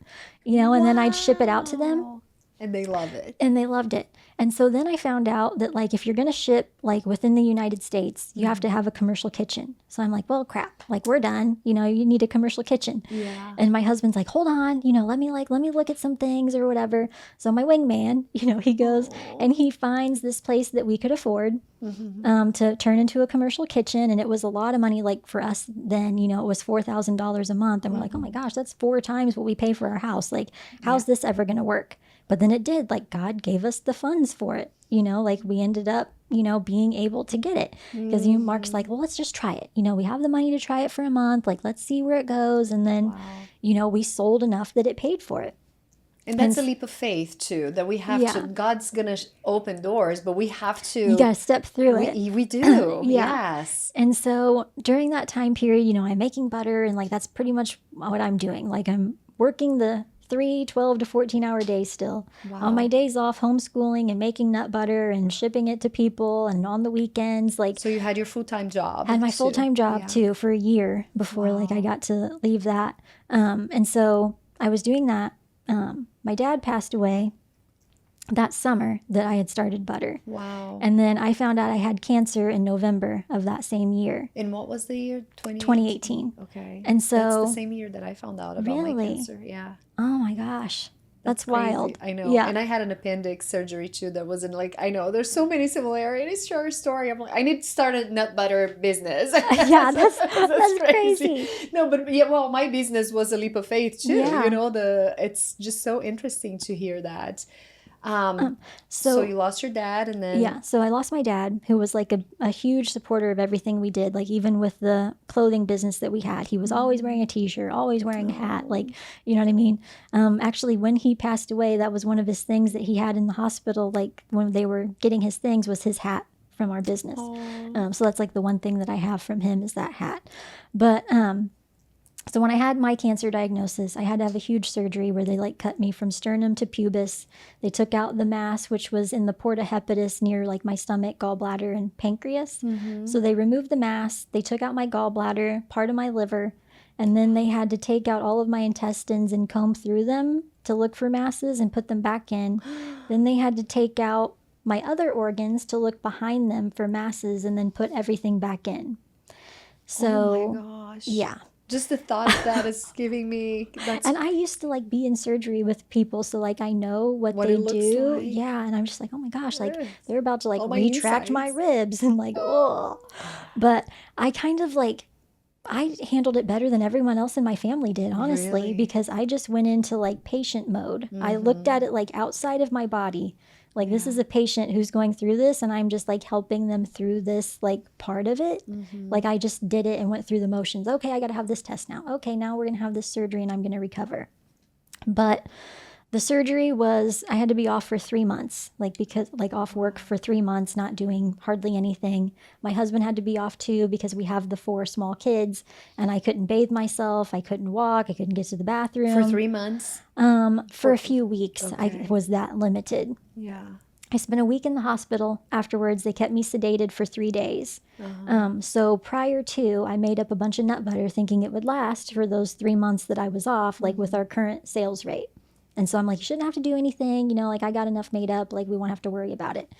you know, and then I'd ship it out to them. Wow. And they love it. And they loved it. And so then I found out that, like, if you're going to ship, like, within the United States, you have to have a commercial kitchen. So I'm like, well, crap, like, we're done. You know, you need a commercial kitchen. Yeah. And my husband's like, hold on, you know, let me look at some things or whatever. So my wingman, you know, he goes and he finds this place that we could afford to turn into a commercial kitchen. And it was a lot of money, like, for us then, you know, it was $4,000 a month. And we're like, oh my gosh, that's 4 times what we pay for our house. Like, how's this ever going to work? But then it did. Like, God gave us the funds for it. You know, like, we ended up, you know, being able to get it. Because Mark's like, well, let's just try it. You know, we have the money to try it for a month. Like, let's see where it goes. And then, you know, we sold enough that it paid for it. And that's a leap of faith too, that we have to, God's going to open doors, but we have to. You got to step through it. We do. Yeah. Yes. And so during that time period, you know, I'm making butter and, like, that's pretty much what I'm doing. Like, I'm working the 12 to 14-hour days still. On my days off, homeschooling and making nut butter and shipping it to people, and on the weekends, like, So you had your full-time job. had my too. full-time job Yeah. too for a year before like I got to leave that. And so I was doing that. My dad passed away that summer that I had started butter. Wow. And then I found out I had cancer in November of that same year, And what was the year? 2018. Okay. And so that's the same year that I found out about my Really? cancer. Yeah. oh my gosh, that's Crazy. wild. I know. Yeah. And I had an appendix surgery too that wasn't like, I know there's so many similarities to our story. I'm like, I need to start a nut butter business. Yeah, that's crazy. No, but yeah, well, my business was a leap of faith too. Yeah. You know, it's just so interesting to hear that. So you lost your dad, and then Yeah, so I lost my dad, who was like a huge supporter of everything we did. Like, even with the clothing business that we had, he was always wearing a t-shirt, always wearing a hat. Like, you know what I mean? Actually, when he passed away, that was one of his things that he had in the hospital. Like, when they were getting his things, was his hat from our business. So that's like the one thing that I have from him is that hat. But so when I had my cancer diagnosis, I had to have a huge surgery where they like cut me from sternum to pubis. They took out the mass, which was in the porta hepatis near like my stomach, gallbladder, and pancreas. So they removed the mass. They took out my gallbladder, part of my liver, and then they had to take out all of my intestines and comb through them to look for masses and put them back in. Then they had to take out my other organs to look behind them for masses and then put everything back in. So, oh my gosh. yeah. Just the thought of that is giving me that's And I used to like be in surgery with people, so like I know what What they it looks do. like. Yeah, and I'm just like, oh my gosh, like Ugh. they're about to like All my retract my insides. ribs and like, oh. But I kind of like I handled it better than everyone else in my family did, honestly, Really? because I just went into like patient mode. I looked at it like outside of my body. Like this is a patient who's going through this and I'm just like helping them through this like part of it. Like I just did it and went through the motions. Okay, I got to have this test now. Okay, now we're going to have this surgery and I'm going to recover. But the surgery was, I had to be off for 3 months, like because like off work for 3 months, not doing hardly anything. My husband had to be off too because we have the 4 small kids and I couldn't bathe myself. I couldn't walk. I couldn't get to the bathroom. For 3 months? For a few weeks, I was that limited. Yeah. I spent a week in the hospital. Afterwards, they kept me sedated for 3 days. So prior to, I made up a bunch of nut butter thinking it would last for those 3 months that I was off, like with our current sales rate. And so I'm like, you shouldn't have to do anything. You know, like I got enough made up. Like we won't have to worry about it.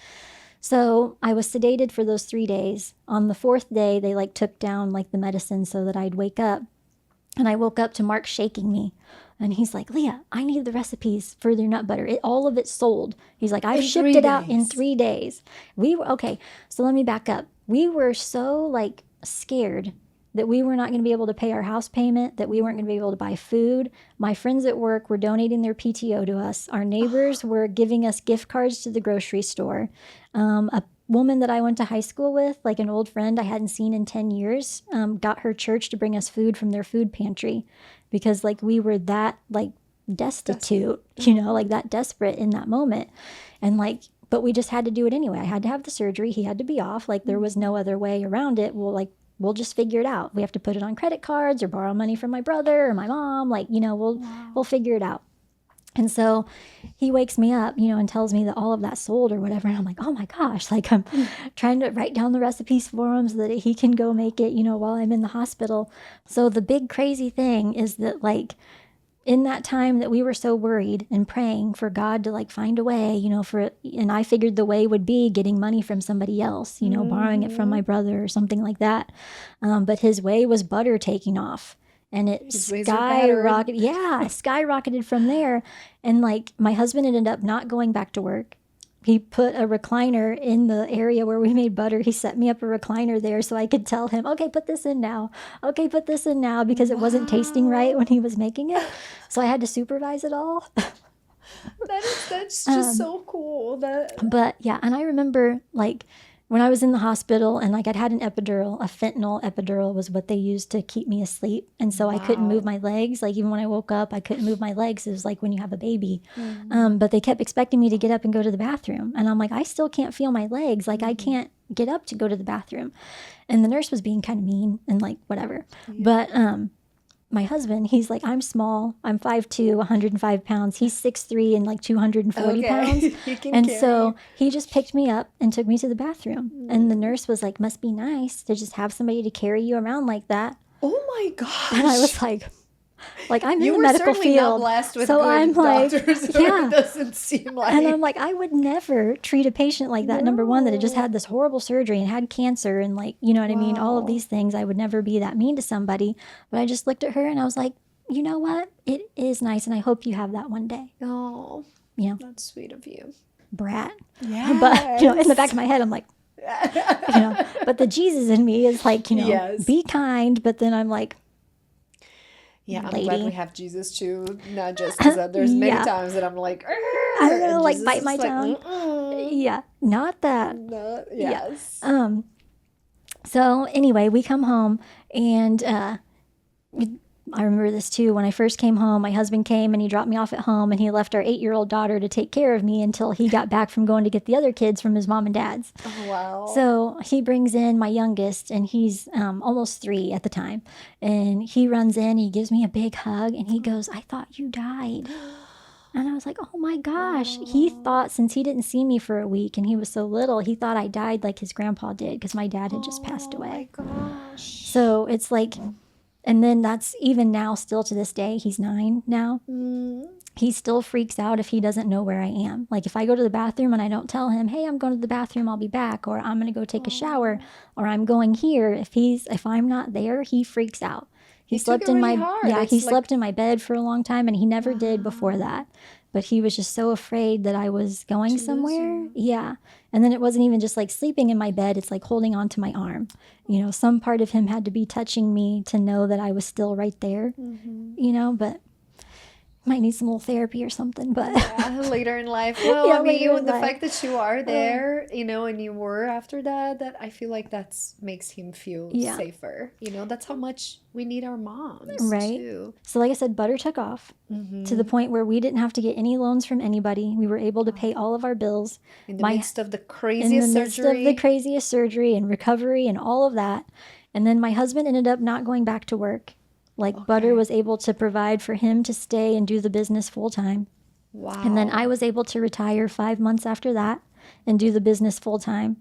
So I was sedated for those 3 days. On the 4th day, they like took down like the medicine so that I'd wake up. And I woke up to Mark shaking me. And he's like, Leah, I need the recipes for your nut butter. All of it's sold. He's like, I've shipped it out in 3 days. Okay, so let me back up. We were so like scared that we were not going to be able to pay our house payment, that we weren't going to be able to buy food. My friends at work were donating their PTO to us. Our neighbors were giving us gift cards to the grocery store. A woman that I went to high school with, like an old friend I hadn't seen in 10 years, got her church to bring us food from their food pantry because like we were that like destitute, you know, like that desperate in that moment. And like, but we just had to do it anyway. I had to have the surgery. He had to be off. Like there was no other way around it. We'll just figure it out. We have to put it on credit cards or borrow money from my brother or my mom. Like, you know, we'll figure it out. And so he wakes me up, you know, and tells me that all of that sold or whatever. And I'm like, oh my gosh, like I'm trying to write down the recipes for him so that he can go make it, you know, while I'm in the hospital. So the big crazy thing is that like in that time that we were so worried and praying for God to like find a way, you know, and I figured the way would be getting money from somebody else, you know, borrowing it from my brother or something like that. But his way was butter taking off. And it skyrocketed. Yeah, skyrocketed from there. And like my husband ended up not going back to work. He put a recliner in the area where we made butter. He set me up a recliner there so I could tell him, okay, put this in now. Okay, put this in now, because it wasn't tasting right when he was making it. So I had to supervise it all. That's just so cool. But yeah, and I remember like when I was in the hospital and like I'd had an epidural, a fentanyl epidural was what they used to keep me asleep. And so I couldn't move my legs. Like even when I woke up, I couldn't move my legs. It was like when you have a baby. But they kept expecting me to get up and go to the bathroom. And I'm like, I still can't feel my legs. Like I can't get up to go to the bathroom. And the nurse was being kind of mean and like whatever. But my husband, he's like, I'm small. I'm 5'2", 105 pounds. He's 6'3" and like 240 pounds. And so he just picked me up and took me to the bathroom. And the nurse was like, must be nice to just have somebody to carry you around like that. Oh my gosh. And I was like I'm you in the medical field. Not blessed with so good I'm like, doctors, yeah. It doesn't seem like. And I'm like, I would never treat a patient like that. Number one, that had just had this horrible surgery and had cancer and like, you know what I mean? All of these things. I would never be that mean to somebody. But I just looked at her and I was like, you know what? It is nice. And I hope you have that one day. Oh, you know, that's sweet of you. Brat. Yeah. But, you know, in the back of my head, I'm like, you know, but the Jesus in me is like, you know, be kind. But then I'm like, yeah, I'm glad we have Jesus too, not just because there's many times that I'm like, I'm gonna like bite my tongue. Yeah, not that. Yes. Yeah. So anyway, we come home and I remember this too. When I first came home, my husband came and he dropped me off at home and he left our 8-year-old daughter to take care of me until he got back from going to get the other kids from his mom and dad's. Oh, wow. So he brings in my youngest and he's almost 3 at the time. And he runs in, he gives me a big hug and he goes, I thought you died. And I was like, oh my gosh. He thought, since he didn't see me for a week and he was so little, he thought I died like his grandpa did because my dad had just passed away. Oh my gosh. So it's like... And then that's even now, still to this day, he's 9 now. he still freaks out if he doesn't know where I am. Like if I go to the bathroom and I don't tell him, hey, I'm going to the bathroom, I'll be back, or I'm going to go take a shower, or I'm going here. If I'm not there, he freaks out. He took slept it in really my hard. yeah, It's he like, slept in my bed for a long time, and he never did before that. But he was just so afraid that I was going to lose somewhere. you. Yeah. And then it wasn't even just like sleeping in my bed, it's like holding on to my arm. You know, some part of him had to be touching me to know that I was still right there. You know, but might need some little therapy or something, but Yeah, later in life. Well, Yeah, I mean, later in the life. fact that you are there, you know, and you were after that, that I feel like that's makes him feel Yeah. safer. You know, that's how much we need our moms Right. too. So like I said, butter took off to the point where we didn't have to get any loans from anybody. We were able to pay all of our bills In the My- midst of the in the craziest midst surgery. of the craziest surgery and recovery and all of that. And then my husband ended up not going back to work. Like Butter was able to provide for him to stay and do the business full time. Wow. And then I was able to retire 5 months after that and do the business full time.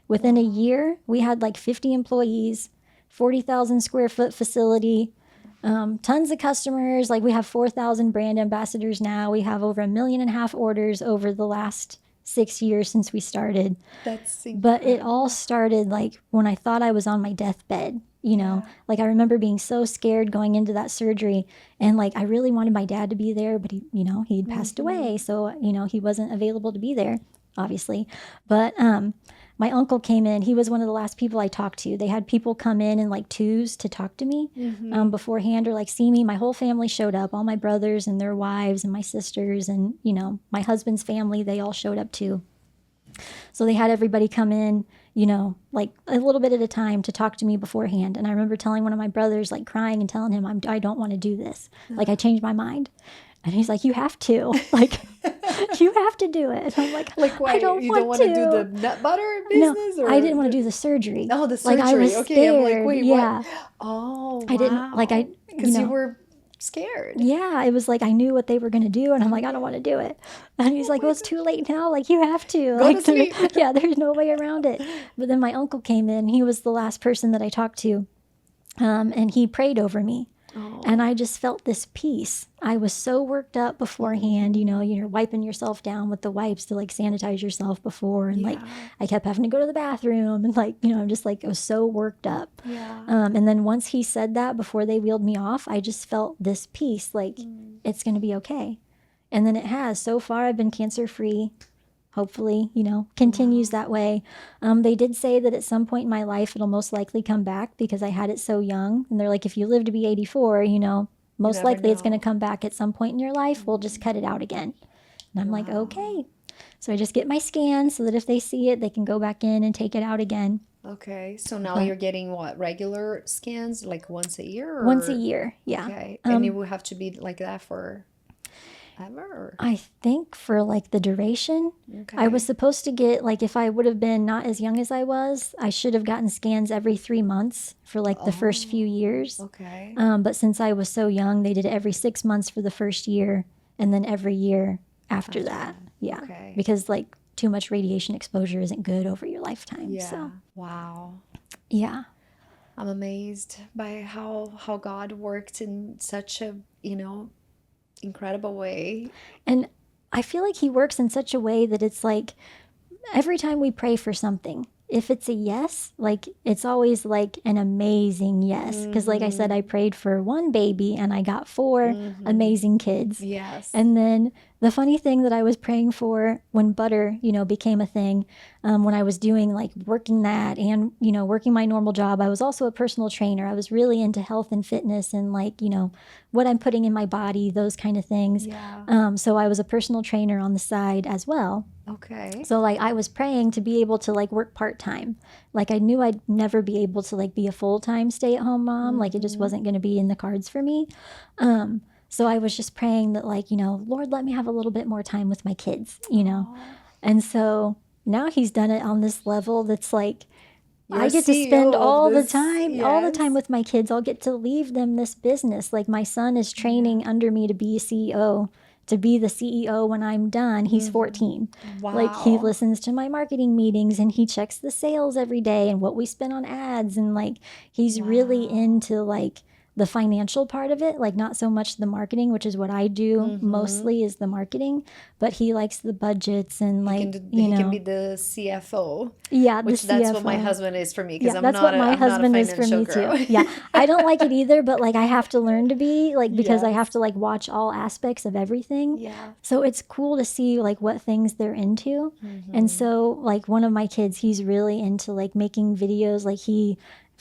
Within a year, we had like 50 employees, 40,000 square foot facility, tons of customers. Like we have 4,000 brand ambassadors now. We have over 1.5 million orders over the last 6 years since we started. That's But it all started like when I thought I was on my deathbed. You know, like I remember being so scared going into that surgery, and like I really wanted my dad to be there, but he, you know, he'd passed away, so you know he wasn't available to be there, obviously. But my uncle came in. He was one of the last people I talked to. They had people come in like twos to talk to me beforehand or like see me. My whole family showed up, all my brothers and their wives and my sisters, and you know my husband's family. They all showed up too. So they had everybody come in, you know, like a little bit at a time to talk to me beforehand. And I remember telling one of my brothers, like crying and telling him, I don't want to do this. Like I changed my mind. And he's like, you have to. Like, you have to do it. And I'm like, why I don't you want don't want to do to. the nut butter No, business? Or I didn't want to do the surgery. Oh, the surgery. Like I was okay, scared. I'm like, wait, yeah. what? Oh, I didn't like I because you know, were scared. Yeah, it was like I knew what they were going to do, and I'm like, I don't want to do it. And he's like, well, it's too late now. Like, you have to. Go Like, to sleep. yeah, there's no way around it. But then my uncle came in. He was the last person that I talked to, and he prayed over me. And I just felt this peace. I was so worked up beforehand, you know, you're wiping yourself down with the wipes to like sanitize yourself before. And like, I kept having to go to the bathroom and like, you know, I'm just like, I was so worked up. Yeah. And then once he said that before they wheeled me off, I just felt this peace, like it's going to be okay. And then it has. So far, I've been cancer free. Hopefully, you know, continues that way. They did say that at some point in my life, it'll most likely come back because I had it so young. And they're like, if you live to be 84, you know, most never likely it's know. going to come back at some point in your life. We'll just cut it out again. And I'm like, okay. So I just get my scan so that if they see it, they can go back in and take it out again. Okay. So now you're getting what? Regular scans like once a year? Or? Once a year. Yeah. Okay. And it will have to be like that for ever? Or? I think for like the duration, Okay. I was supposed to get like if I would have been not as young as I was, I should have gotten scans every 3 months for like the first few years. Okay. But since I was so young, they did it every 6 months for the first year and then every year after that. Yeah. Okay. Because like too much radiation exposure isn't good over your lifetime. Yeah. So Wow. yeah. I'm amazed by how God worked in such a, you know, incredible way. And I feel like he works in such a way that it's like every time we pray for something, if it's a yes, like it's always like an amazing yes. Because like I said, I prayed for one baby and I got 4 amazing kids. Yes. And then the funny thing that I was praying for when butter, you know, became a thing, when I was doing like working that and, you know, working my normal job, I was also a personal trainer. I was really into health and fitness and like, you know, what I'm putting in my body, those kind of things. Yeah. So I was a personal trainer on the side as well. Okay. So like I was praying to be able to like work part-time. Like I knew I'd never be able to like be a full-time stay-at-home mom. Like it just wasn't going to be in the cards for me. So I was just praying that like, you know, Lord, let me have a little bit more time with my kids, you know? And so now he's done it on this level that's like, You're I get to CEO spend of all the this- time yes. with my kids. I'll get to leave them this business. Like my son is training under me to be a CEO, to be the CEO when I'm done. He's 14. Wow. Like he listens to my marketing meetings and he checks the sales every day and what we spend on ads. And like, he's really into like the financial part of it, like not so much the marketing, which is what I do mostly is the marketing, but he likes the budgets and like, He can be the CFO. Yeah, which that's what my husband is for me, because that's what my husband is for me girl. too. Yeah, I don't like it either, but like I have to learn to be like, because I have to like watch all aspects of everything. Yeah. So it's cool to see like what things they're into. And so like one of my kids, he's really into like making videos. Like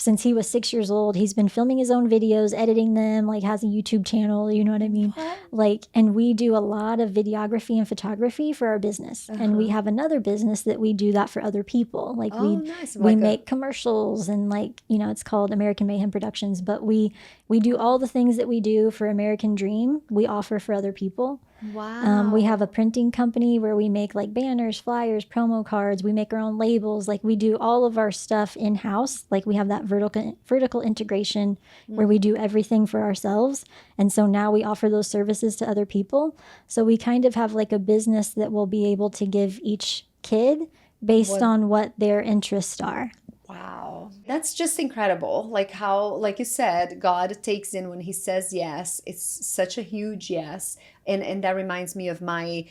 since he was 6 years old, he's been filming his own videos, editing them, like has a YouTube channel, you know what I mean? Like, and we do a lot of videography and photography for our business. And we have another business that we do that for other people. Like we make commercials and like, you know, it's called American Mayhem Productions, but we do all the things that we do for American Dream, we offer for other people. Wow. We have a printing company where we make like banners, flyers, promo cards. We make our own labels. Like we do all of our stuff in-house. Like we have that vertical integration where we do everything for ourselves. And so now we offer those services to other people. So we kind of have like a business that will be able to give each kid based on what their interests are. Wow. That's just incredible. Like how, like you said, God takes in when he says yes. It's such a huge yes. And that reminds me of my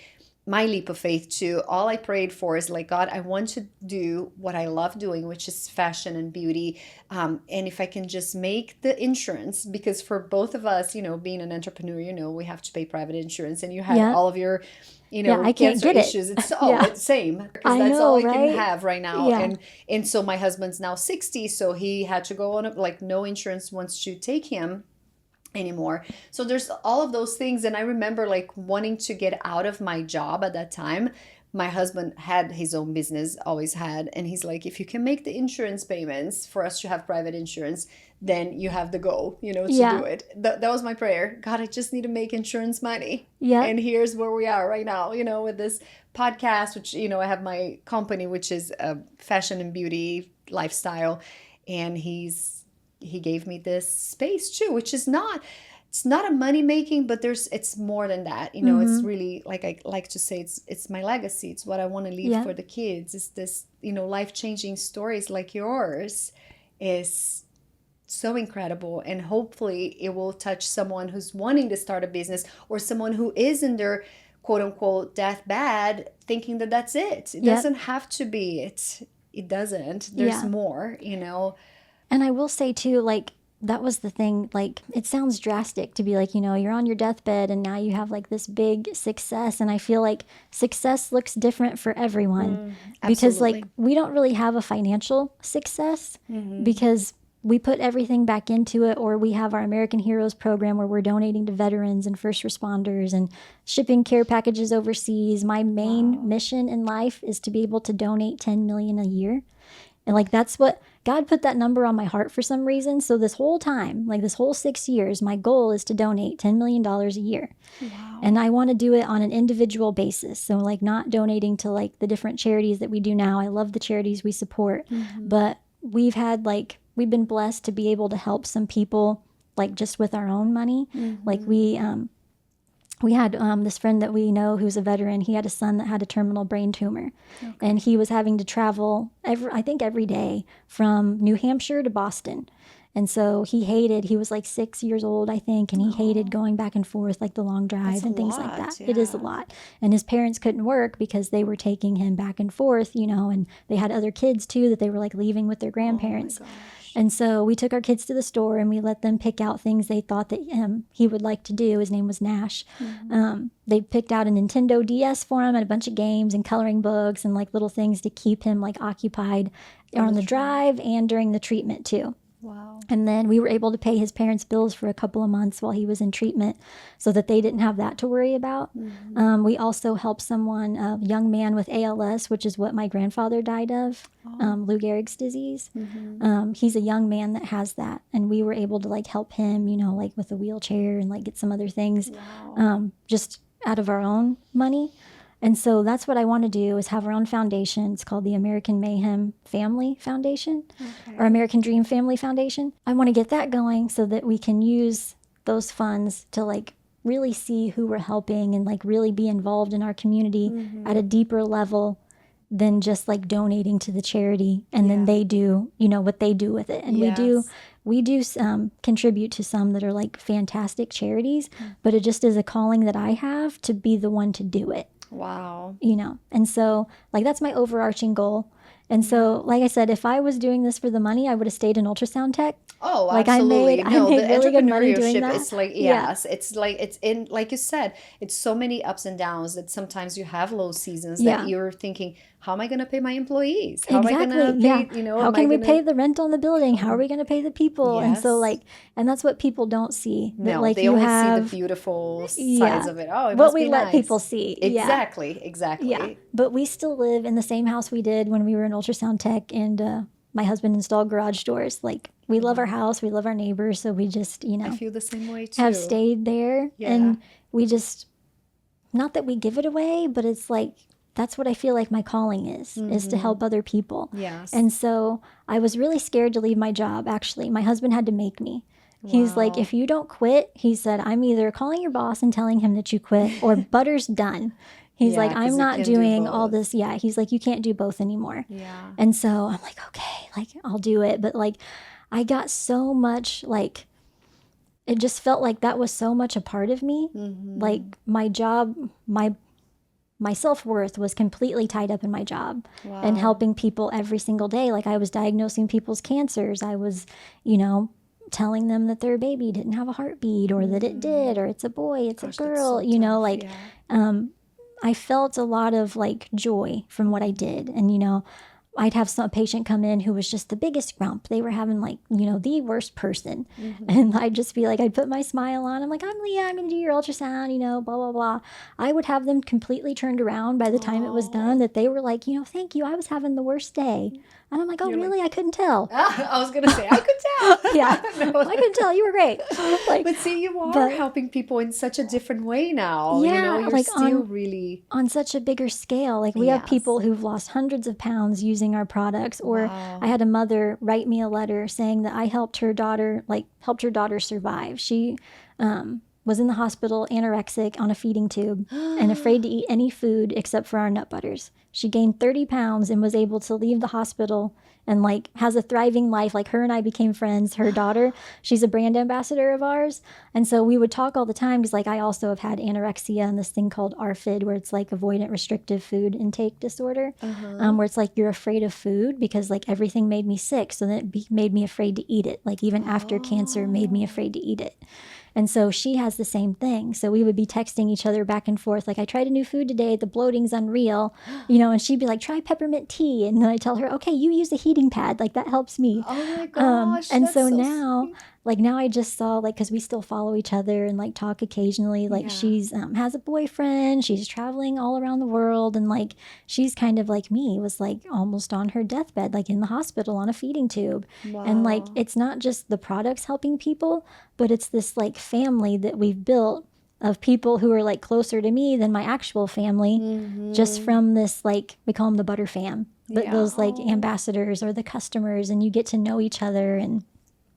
leap of faith too. All I prayed for is like, God, I want to do what I love doing, which is fashion and beauty. And if I can just make the insurance, because for both of us, you know, being an entrepreneur, you know, we have to pay private insurance, and you have all of your, you know, I can't cancer get issues. it. It's it's same, because that's all I can have right now. Yeah. And so my husband's now 60, so he had to go on like no insurance wants to take him anymore. So there's all of those things. And I remember like wanting to get out of my job at that time. My husband had his own business, always had. And he's like, if you can make the insurance payments for us to have private insurance, then you have the go, you know, to do it. That was my prayer. God, I just need to make insurance money. Yeah. And here's where we are right now, you know, with this podcast, which, you know, I have my company, which is fashion and beauty lifestyle. And he gave me this space too, which is it's not a money making, but it's more than that. You know, it's really, like I like to say, it's my legacy. It's what I want to leave for the kids. It's this, you know, life-changing stories like yours is so incredible. And hopefully it will touch someone who's wanting to start a business, or someone who is in their quote unquote deathbed thinking that that's it. It doesn't have to be it. It doesn't. There's more, you know. And I will say too, like, that was the thing, like, it sounds drastic to be like, you know, you're on your deathbed and now you have like this big success. And I feel like success looks different for everyone because like we don't really have a financial success because we put everything back into it, or we have our American Heroes program where we're donating to veterans and first responders and shipping care packages overseas. My main mission in life is to be able to donate 10 million a year. And like, that's what God put that number on my heart for some reason. So this whole time, like this whole 6 years, my goal is to donate $10 million a year. Wow. And I want to do it on an individual basis. So like not donating to like the different charities that we do now. I love the charities we support, but we've been blessed to be able to help some people like just with our own money. Like we had this friend that we know who's a veteran. He had a son that had a terminal brain tumor. And he was having to travel, every day from New Hampshire to Boston. And so he was like 6 years old, I think, and he hated going back and forth, like the long drive and things like that. It is a lot. And his parents couldn't work because they were taking him back and forth, you know, and they had other kids too that they were like leaving with their grandparents. And so we took our kids to the store and we let them pick out things they thought that he would like to do. His name was Nash. They picked out a Nintendo DS for him and a bunch of games and coloring books and like little things to keep him like occupied on the drive and during the treatment too. Wow. And then we were able to pay his parents' bills for a couple of months while he was in treatment so that they didn't have that to worry about. We also helped someone, a young man with ALS, which is what my grandfather died of, Lou Gehrig's disease. He's a young man that has that. And we were able to like help him, you know, like with a wheelchair and like get some other things just out of our own money. And so that's what I want to do, is have our own foundation. It's called the American Mayhem Family Foundation, or American Dream Family Foundation. I want to get that going so that we can use those funds to like really see who we're helping and like really be involved in our community at a deeper level than just like donating to the charity and then they do, you know, what they do with it. And we do contribute to some that are like fantastic charities, but it just is a calling that I have to be the one to do it. Wow. You know, and so like that's my overarching goal. And so, like I said, if I was doing this for the money, I would have stayed in ultrasound tech. Oh, like absolutely. I made the really good money doing entrepreneurship that. is like, yes, it's like, it's in, like you said, it's so many ups and downs that sometimes you have low seasons that you're thinking, how am I going to pay my employees? How am I going to pay, you know, how am can I we gonna... pay the rent on the building? How are we going to pay the people? And so Yes. like, and that's what people don't see. That, No, like, they you only have, see the beautiful sides of it. Oh, it what must we be let nice. people see. Exactly, exactly. Yeah. But we still live in the same house we did when we were in ultrasound tech, and my husband installed garage doors. Like, we love our house, we love our neighbors, so we just, you know, I feel the same way too. have stayed there. Yeah. And we just, not that we give it away, but it's like, that's what I feel like my calling is to help other people. Yes. And so I was really scared to leave my job, actually. My husband had to make me. He's like, if you don't quit, he said, I'm either calling your boss and telling him that you quit, or Butter's done. He's like, I'm not doing all this. Yeah. He's like, you can't do both anymore. Yeah. And so I'm like, okay, like, I'll do it. But like, I got so much, like, it just felt like that was so much a part of me. Like, my job, my self-worth was completely tied up in my job and helping people every single day. Like, I was diagnosing people's cancers. I was, you know, telling them that their baby didn't have a heartbeat, or that it did, or it's a boy, it's a girl, you know, like, I felt a lot of like joy from what I did. And, you know, I'd have a patient come in who was just the biggest grump. They were having like, you know, the worst person. And I'd just be like, I'd put my smile on. I'm like, I'm Leah, I'm going to do your ultrasound, you know, blah, blah, blah. I would have them completely turned around by the time it was done, that they were like, you know, thank you, I was having the worst day. And I'm like, oh, really? I couldn't tell. I was going to say, I could tell. Yeah, no. I couldn't tell. You were great. Like, but see, you are helping people in such a different way now. Yeah, you know, you're like still really... on such a bigger scale. Like, we have people who've lost hundreds of pounds using our products. Or I had a mother write me a letter saying that I helped her daughter survive. She was in the hospital, anorexic, on a feeding tube, and afraid to eat any food except for our nut butters. She gained 30 pounds and was able to leave the hospital and like has a thriving life. Like, her and I became friends. Her daughter, she's a brand ambassador of ours. And so we would talk all the time, because like, I also have had anorexia and this thing called ARFID, where it's like avoidant restrictive food intake disorder, where it's like you're afraid of food because like everything made me sick. So then it made me afraid to eat it. Like, even after cancer made me afraid to eat it. And so she has the same thing. So we would be texting each other back and forth. Like, I tried a new food today. The bloating's unreal, you know, and she'd be like, try peppermint tea. And then I tell her, okay, you use a heating pad. Like, that helps me. Oh my gosh. And so now, like, now I just saw, like, because we still follow each other and like talk occasionally. Like, she's has a boyfriend. She's traveling all around the world. And like, she's kind of like me, was like almost on her deathbed, like in the hospital on a feeding tube. And like, it's not just the products helping people, but it's this like family that we've built of people who are like closer to me than my actual family, just from this, like, we call them the butter fam, but those like ambassadors or the customers, and you get to know each other. And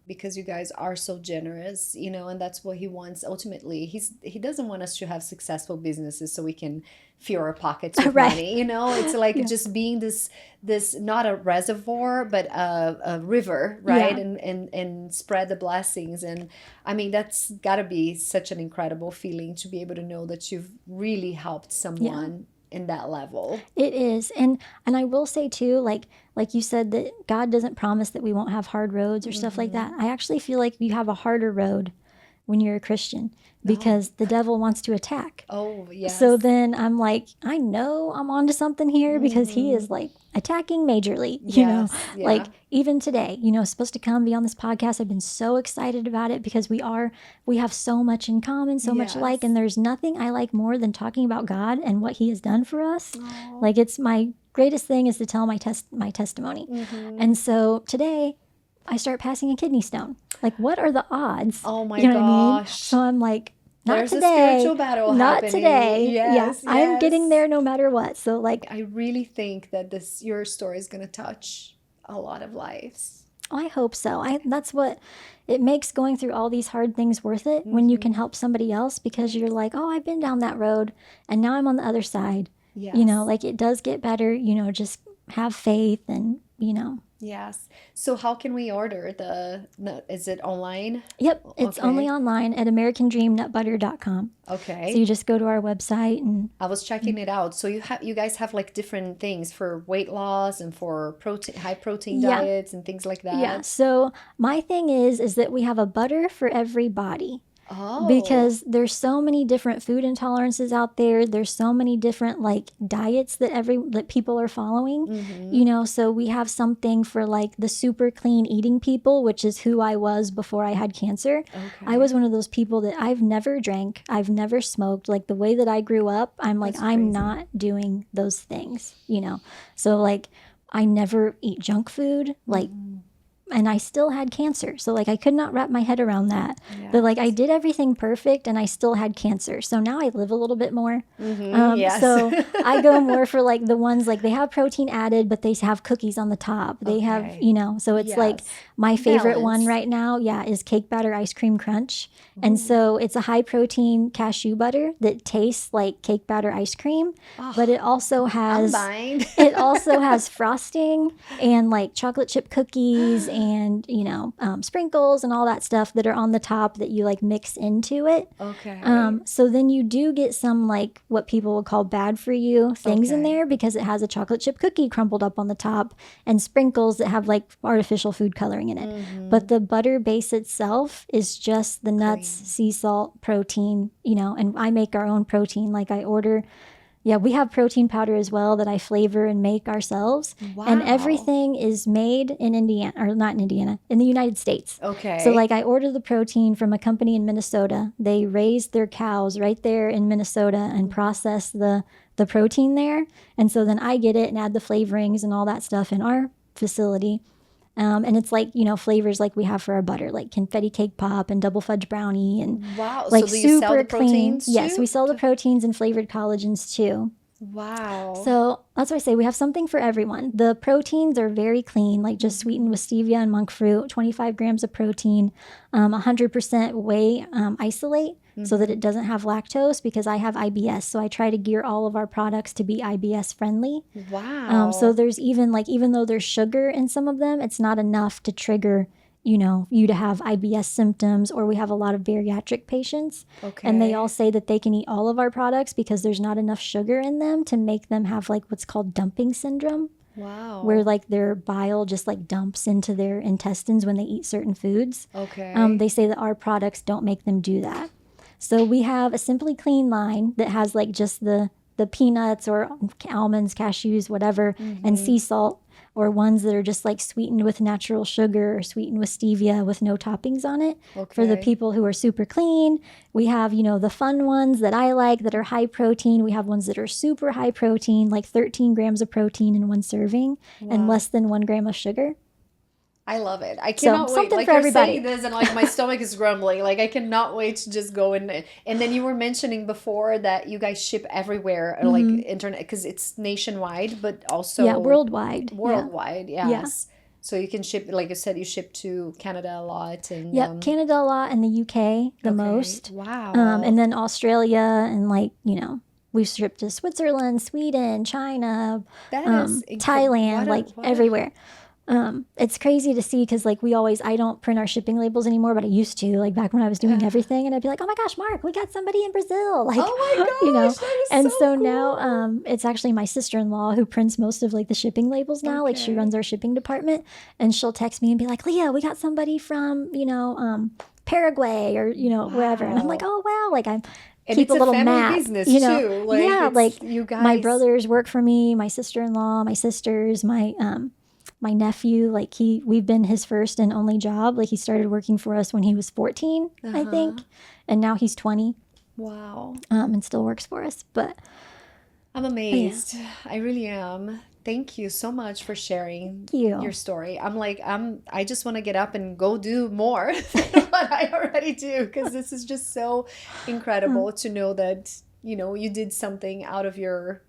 because you guys are so generous, you know, and that's what he wants ultimately. He doesn't want us to have successful businesses so we can fill our pockets with money, you know. It's like just being this not a reservoir but a river, right? And spread the blessings. And I mean, that's got to be such an incredible feeling to be able to know that you've really helped someone in that level. It is. And I will say too, like you said, that God doesn't promise that we won't have hard roads or stuff like that. I actually feel like you have a harder road when you're a Christian, because the devil wants to attack. Oh, yes. So then I'm like, I know I'm onto something here, because he is like attacking majorly, you know, like even today, you know, supposed to come be on this podcast. I've been so excited about it, because we have so much in common, so much alike. And there's nothing I like more than talking about God and what he has done for us. Like, it's my greatest thing is to tell my testimony. And so today I start passing a kidney stone. Like, what are the odds? Oh my gosh. What I mean? So I'm like, not There's today. a spiritual battle not happening. today. Yes, I'm getting there no matter what. So like, I really think that your story is going to touch a lot of lives. I hope so. That's what it makes going through all these hard things worth it, when you can help somebody else, because you're like, oh, I've been down that road and now I'm on the other side. You know, like, it does get better, you know, just have faith, and, you know. Yes. So how can we order is it online? Yep, it's only Okay. online at americandreamnutbutter.com. So you Okay. just go to our website and I was checking it out. So you guys have like different things for weight loss and for high protein yeah, diets and things like yeah. that. So my thing is that we have a butter for every body. Oh, Because there's so many different food intolerances out there. There's so many different like diets that people are following, mm-hmm. so we have something for like the super clean eating people, which is who I was before I had cancer. I was Okay. one of those people that I've never drank, I've never smoked. Like the way that I grew up, I'm like, That's I'm crazy. not doing those things. So like I never eat junk food. Like, Mm-hmm. and I still had cancer. So like I could not wrap my head around that. But like I Yes. did everything perfect and I still had cancer. So now I live a little bit more. Mm-hmm. Yes. So I go more for like the ones like they have protein added, but they have cookies on the top. They have, Okay. so it's like Yes. my favorite one Balance. right now, yeah, is cake batter ice cream crunch. And Ooh. so it's a high protein cashew butter that tastes like cake batter ice cream, but Oh, it also I'm has buying. frosting and like chocolate chip cookies and sprinkles and all that stuff that are on the top that you like mix into it. Okay. So then you do get some like what people would call bad for you things in Okay. there because it has a chocolate chip cookie crumbled up on the top and sprinkles that have like artificial food coloring in it. Mm-hmm. But the butter base itself is just the nuts, Clean. sea salt, protein, and I make our own protein. Like I order, yeah, we have protein powder as well that I flavor and make ourselves. And Wow. everything is made in Indiana, or not in Indiana, in the United States. So, like, Okay. I order the protein from a company in Minnesota. They raise their cows right there in Minnesota and process the protein there. And so then I get it and add the flavorings and all that stuff in our facility. And it's like, flavors like we have for our butter, like confetti cake pop and double fudge brownie and Wow. So like do you sell super the clean. proteins Yes, we too? sell the proteins and flavored collagens too. Wow. So that's why I say we have something for everyone. The proteins are very clean, like just sweetened with stevia and monk fruit, 25 grams of protein, 100% whey isolate so that Mm-hmm. it doesn't have lactose because I have IBS. So I try to gear all of our products to be IBS friendly. So Wow. there's even though there's sugar in some of them, it's not enough to trigger, you to have IBS symptoms, or we have a lot of bariatric patients and they all Okay. say that they can eat all of our products because there's not enough sugar in them to make them have like what's called dumping syndrome, where Wow. like their bile just like dumps into their intestines when they eat certain foods. Okay. They say that our products don't make them do that. So we have a Simply Clean line that has like just the peanuts or almonds, cashews, whatever, and Mm-hmm. sea salt, or ones that are just like sweetened with natural sugar or sweetened with stevia with no toppings on it. For the Okay. people who are super clean, we have, the fun ones that I like that are high protein. We have ones that are super high protein, like 13 grams of protein in one serving and Wow. less than 1 gram of sugar. I love it. I So cannot wait. something Like for you're saying everybody. this and like my stomach is grumbling. Like I cannot wait to just go in. And then you were mentioning before that you guys ship everywhere, or like Hmm. internet, because it's nationwide, but Yeah, also worldwide. Yeah. worldwide. Yeah. Yes. So you can ship, like you said, you ship to Canada a lot and Yep, Canada a lot and the UK the okay. most. And Wow. then Australia and like, we've shipped to Switzerland, Sweden, China, That is incredible. Thailand, like What a everywhere. It's crazy to see because like I don't print our shipping labels anymore, but I used to like back when I was doing everything and I'd be like, oh my gosh, Mark, we got somebody in Brazil. Like, oh my gosh, that is and so so now cool. it's actually my sister-in-law who prints most of like the shipping labels now. Like she runs Okay. our shipping department and she'll text me and be like, Leah, we got somebody from, Paraguay or, wherever. And I'm like, Wow. oh wow, like I And keep it's a a little family map, business too. Like yeah, it's like you my guys. brothers work for me, my sister-in-law, my sisters, my nephew, like we've been his first and only job. Like he started working for us when he was 14, I think, Uh-huh. and now he's 20, Wow. and still works for us. I'm But yeah, amazed. I really am. Thank you so much for sharing thank you. your story. I just want to get up and go do more than what I already do because this is just so Hmm. incredible to know that, you did something out of your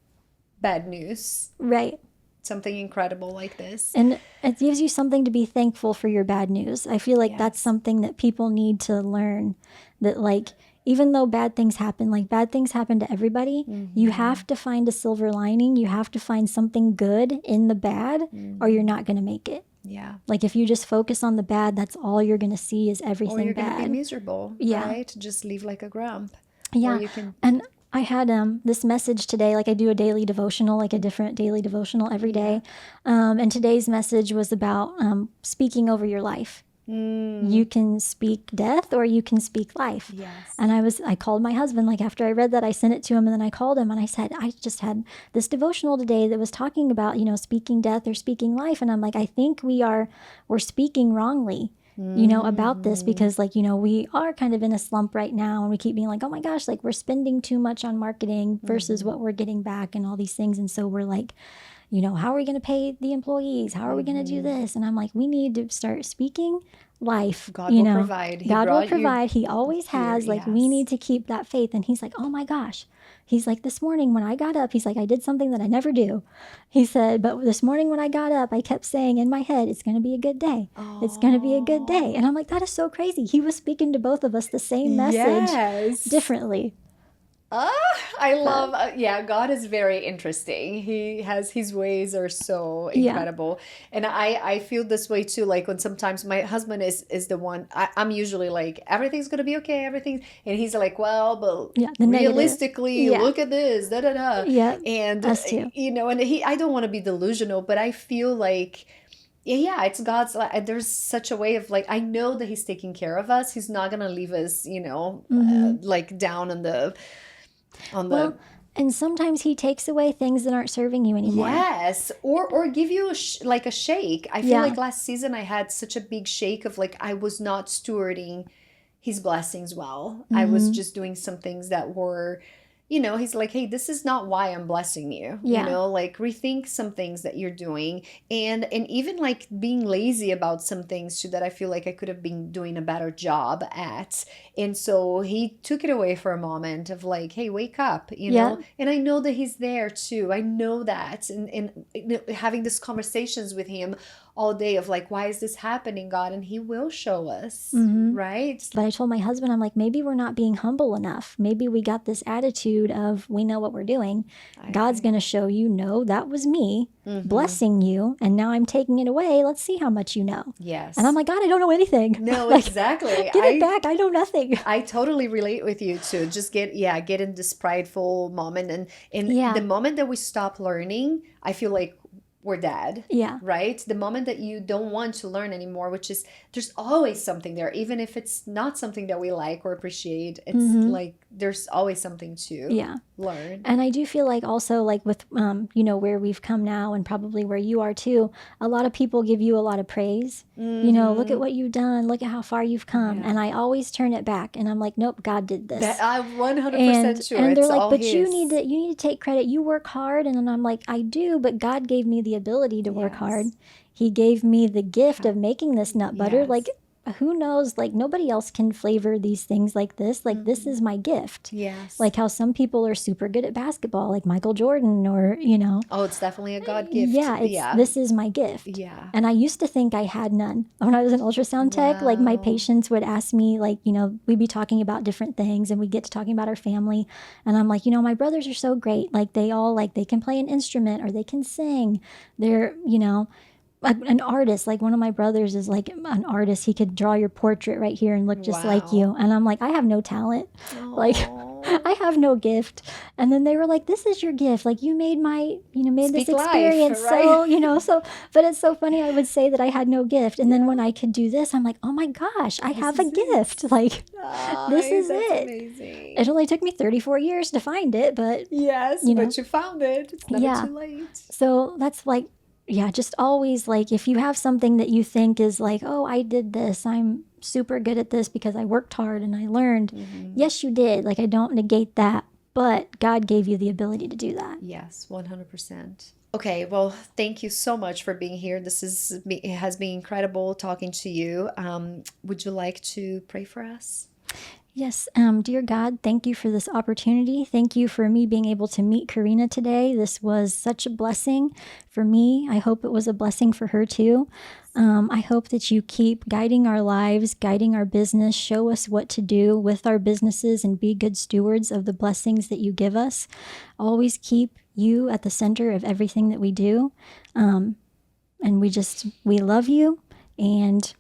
bad news. Right. Something incredible like this. And it gives you something to be thankful for your bad news. I feel like that's Yes. something that people need to learn, that like even though bad things happen, like bad things happen to everybody, you Mm-hmm. have to find a silver lining. You have to find something good in the bad or you're Mm-hmm. not going to make it. Yeah. Like if you just focus on the bad, that's all you're going to see is Or everything you're going to be bad. miserable, Yeah. right? Just live like a grump. Yeah. Or you can... And I had this message today, like I do a daily devotional, like a different daily devotional every day. And today's message was about speaking over your life. You can speak death or you can speak life. Yes. And I called my husband, like after I read that, I sent it to him, and then I called him and I said, I just had this devotional today that was talking about, speaking death or speaking life. And I'm like, I think we're speaking wrongly, about this, because like, we are kind of in a slump right now, and we keep being like, oh my gosh, like we're spending too much on marketing versus what we're getting back and all these things. And so we're like, how are we going to pay the employees? How are we going to do this? And I'm like, we need to start speaking life. God will provide. God will provide. He always has. Like, we need to keep that faith. And he's like, oh my gosh. He's like, this morning when I got up, he's like, I did something that I never do. He said, but this morning when I got up, I kept saying in my head, it's going to be a good day. It's going to be a good day. And I'm like, that is so crazy. He was speaking to both of us the same message differently. I love, God is very interesting. His ways are so incredible. And I feel this way too. Like when sometimes my husband is the one, I'm usually like, everything's going to be okay, everything. And he's like, well, but realistically, look at this, da, da, da. Yeah, and, us too. and I don't want to be delusional, but I feel like, it's God's, there's such a way of like, I know that he's taking care of us. He's not going to leave us, like down on the... and sometimes he takes away things that aren't serving you anymore. Yes, or give you a shake. I feel like last season I had such a big shake of like I was not stewarding his blessings well. I was just doing some things that were, he's like, hey, this is not why I'm blessing you. Like rethink some things that you're doing, and even like being lazy about some things too that I feel like I could have been doing a better job at. And so he took it away for a moment of like, hey, wake up, know. And I know that he's there too. I know that, and having these conversations with him all day of like, why is this happening, God? And he will show us, right? But I told my husband, I'm like, maybe we're not being humble enough. Maybe we got this attitude of, we know what we're doing. God's going to show you, no, that was me blessing you. And now I'm taking it away. Let's see how much you know. Yes. And I'm like, God, I don't know anything. No, like, exactly. Give it back. I know nothing. I totally relate with you too. Just get in this prideful moment. And the moment that we stop learning, I feel like we're dead. Yeah. Right? The moment that you don't want to learn anymore, which is, there's always something there, even if it's not something that we like or appreciate. It's like, there's always something to learn. And I do feel like also like with, where we've come now and probably where you are too, a lot of people give you a lot of praise. Look at what you've done. Look at how far you've come. Yeah. And I always turn it back. And I'm like, nope, God did this. I'm 100% sure. And they're like, but you need to take credit. You work hard. And then I'm like, I do, but God gave me the ability to work hard. He gave me the gift of making this nut butter. Like, who knows? Like, nobody else can flavor these things like this. Like, this is my gift. Yes. Like how some people are super good at basketball, like Michael Jordan, or, Oh, it's definitely a God gift. Yeah, this is my gift. Yeah. And I used to think I had none. When I was an ultrasound tech, like my patients would ask me, like, we'd be talking about different things and we'd get to talking about our family. And I'm like, my brothers are so great. Like, they all, like, they can play an instrument or they can sing. They're, an artist. Like, one of my brothers is like an artist. He could draw your portrait right here and look just like you. And I'm like, I have no talent. Aww. Like, I have no gift. And then they were like, this is your gift. Like, you made made this experience. Life, right? But it's so funny. I would say that I had no gift. And then when I could do this, I'm like, oh my gosh, I have a gift. Like, this is it. Amazing. It only took me 34 years to find it, but yes, but you found it. It's never too late. So that's like, just always like, if you have something that you think is like, oh, I did this, I'm super good at this because I worked hard and I learned. Yes, you did. Like, I don't negate that, but God gave you the ability to do that. Yes, 100%. Okay, well, thank you so much for being here. It has been incredible talking to you. Would you like to pray for us? Yes. Dear God, thank you for this opportunity. Thank you for me being able to meet Karina today. This was such a blessing for me. I hope it was a blessing for her too. I hope that you keep guiding our lives, guiding our business, show us what to do with our businesses and be good stewards of the blessings that you give us. Always keep you at the center of everything that we do. And we love you, and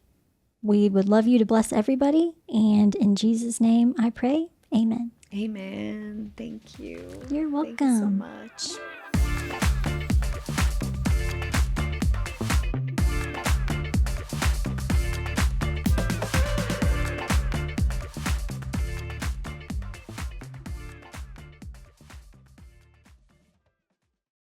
we would love you to bless everybody. And in Jesus' name I pray. Amen. Amen. Thank you. You're Thank you so welcome. much.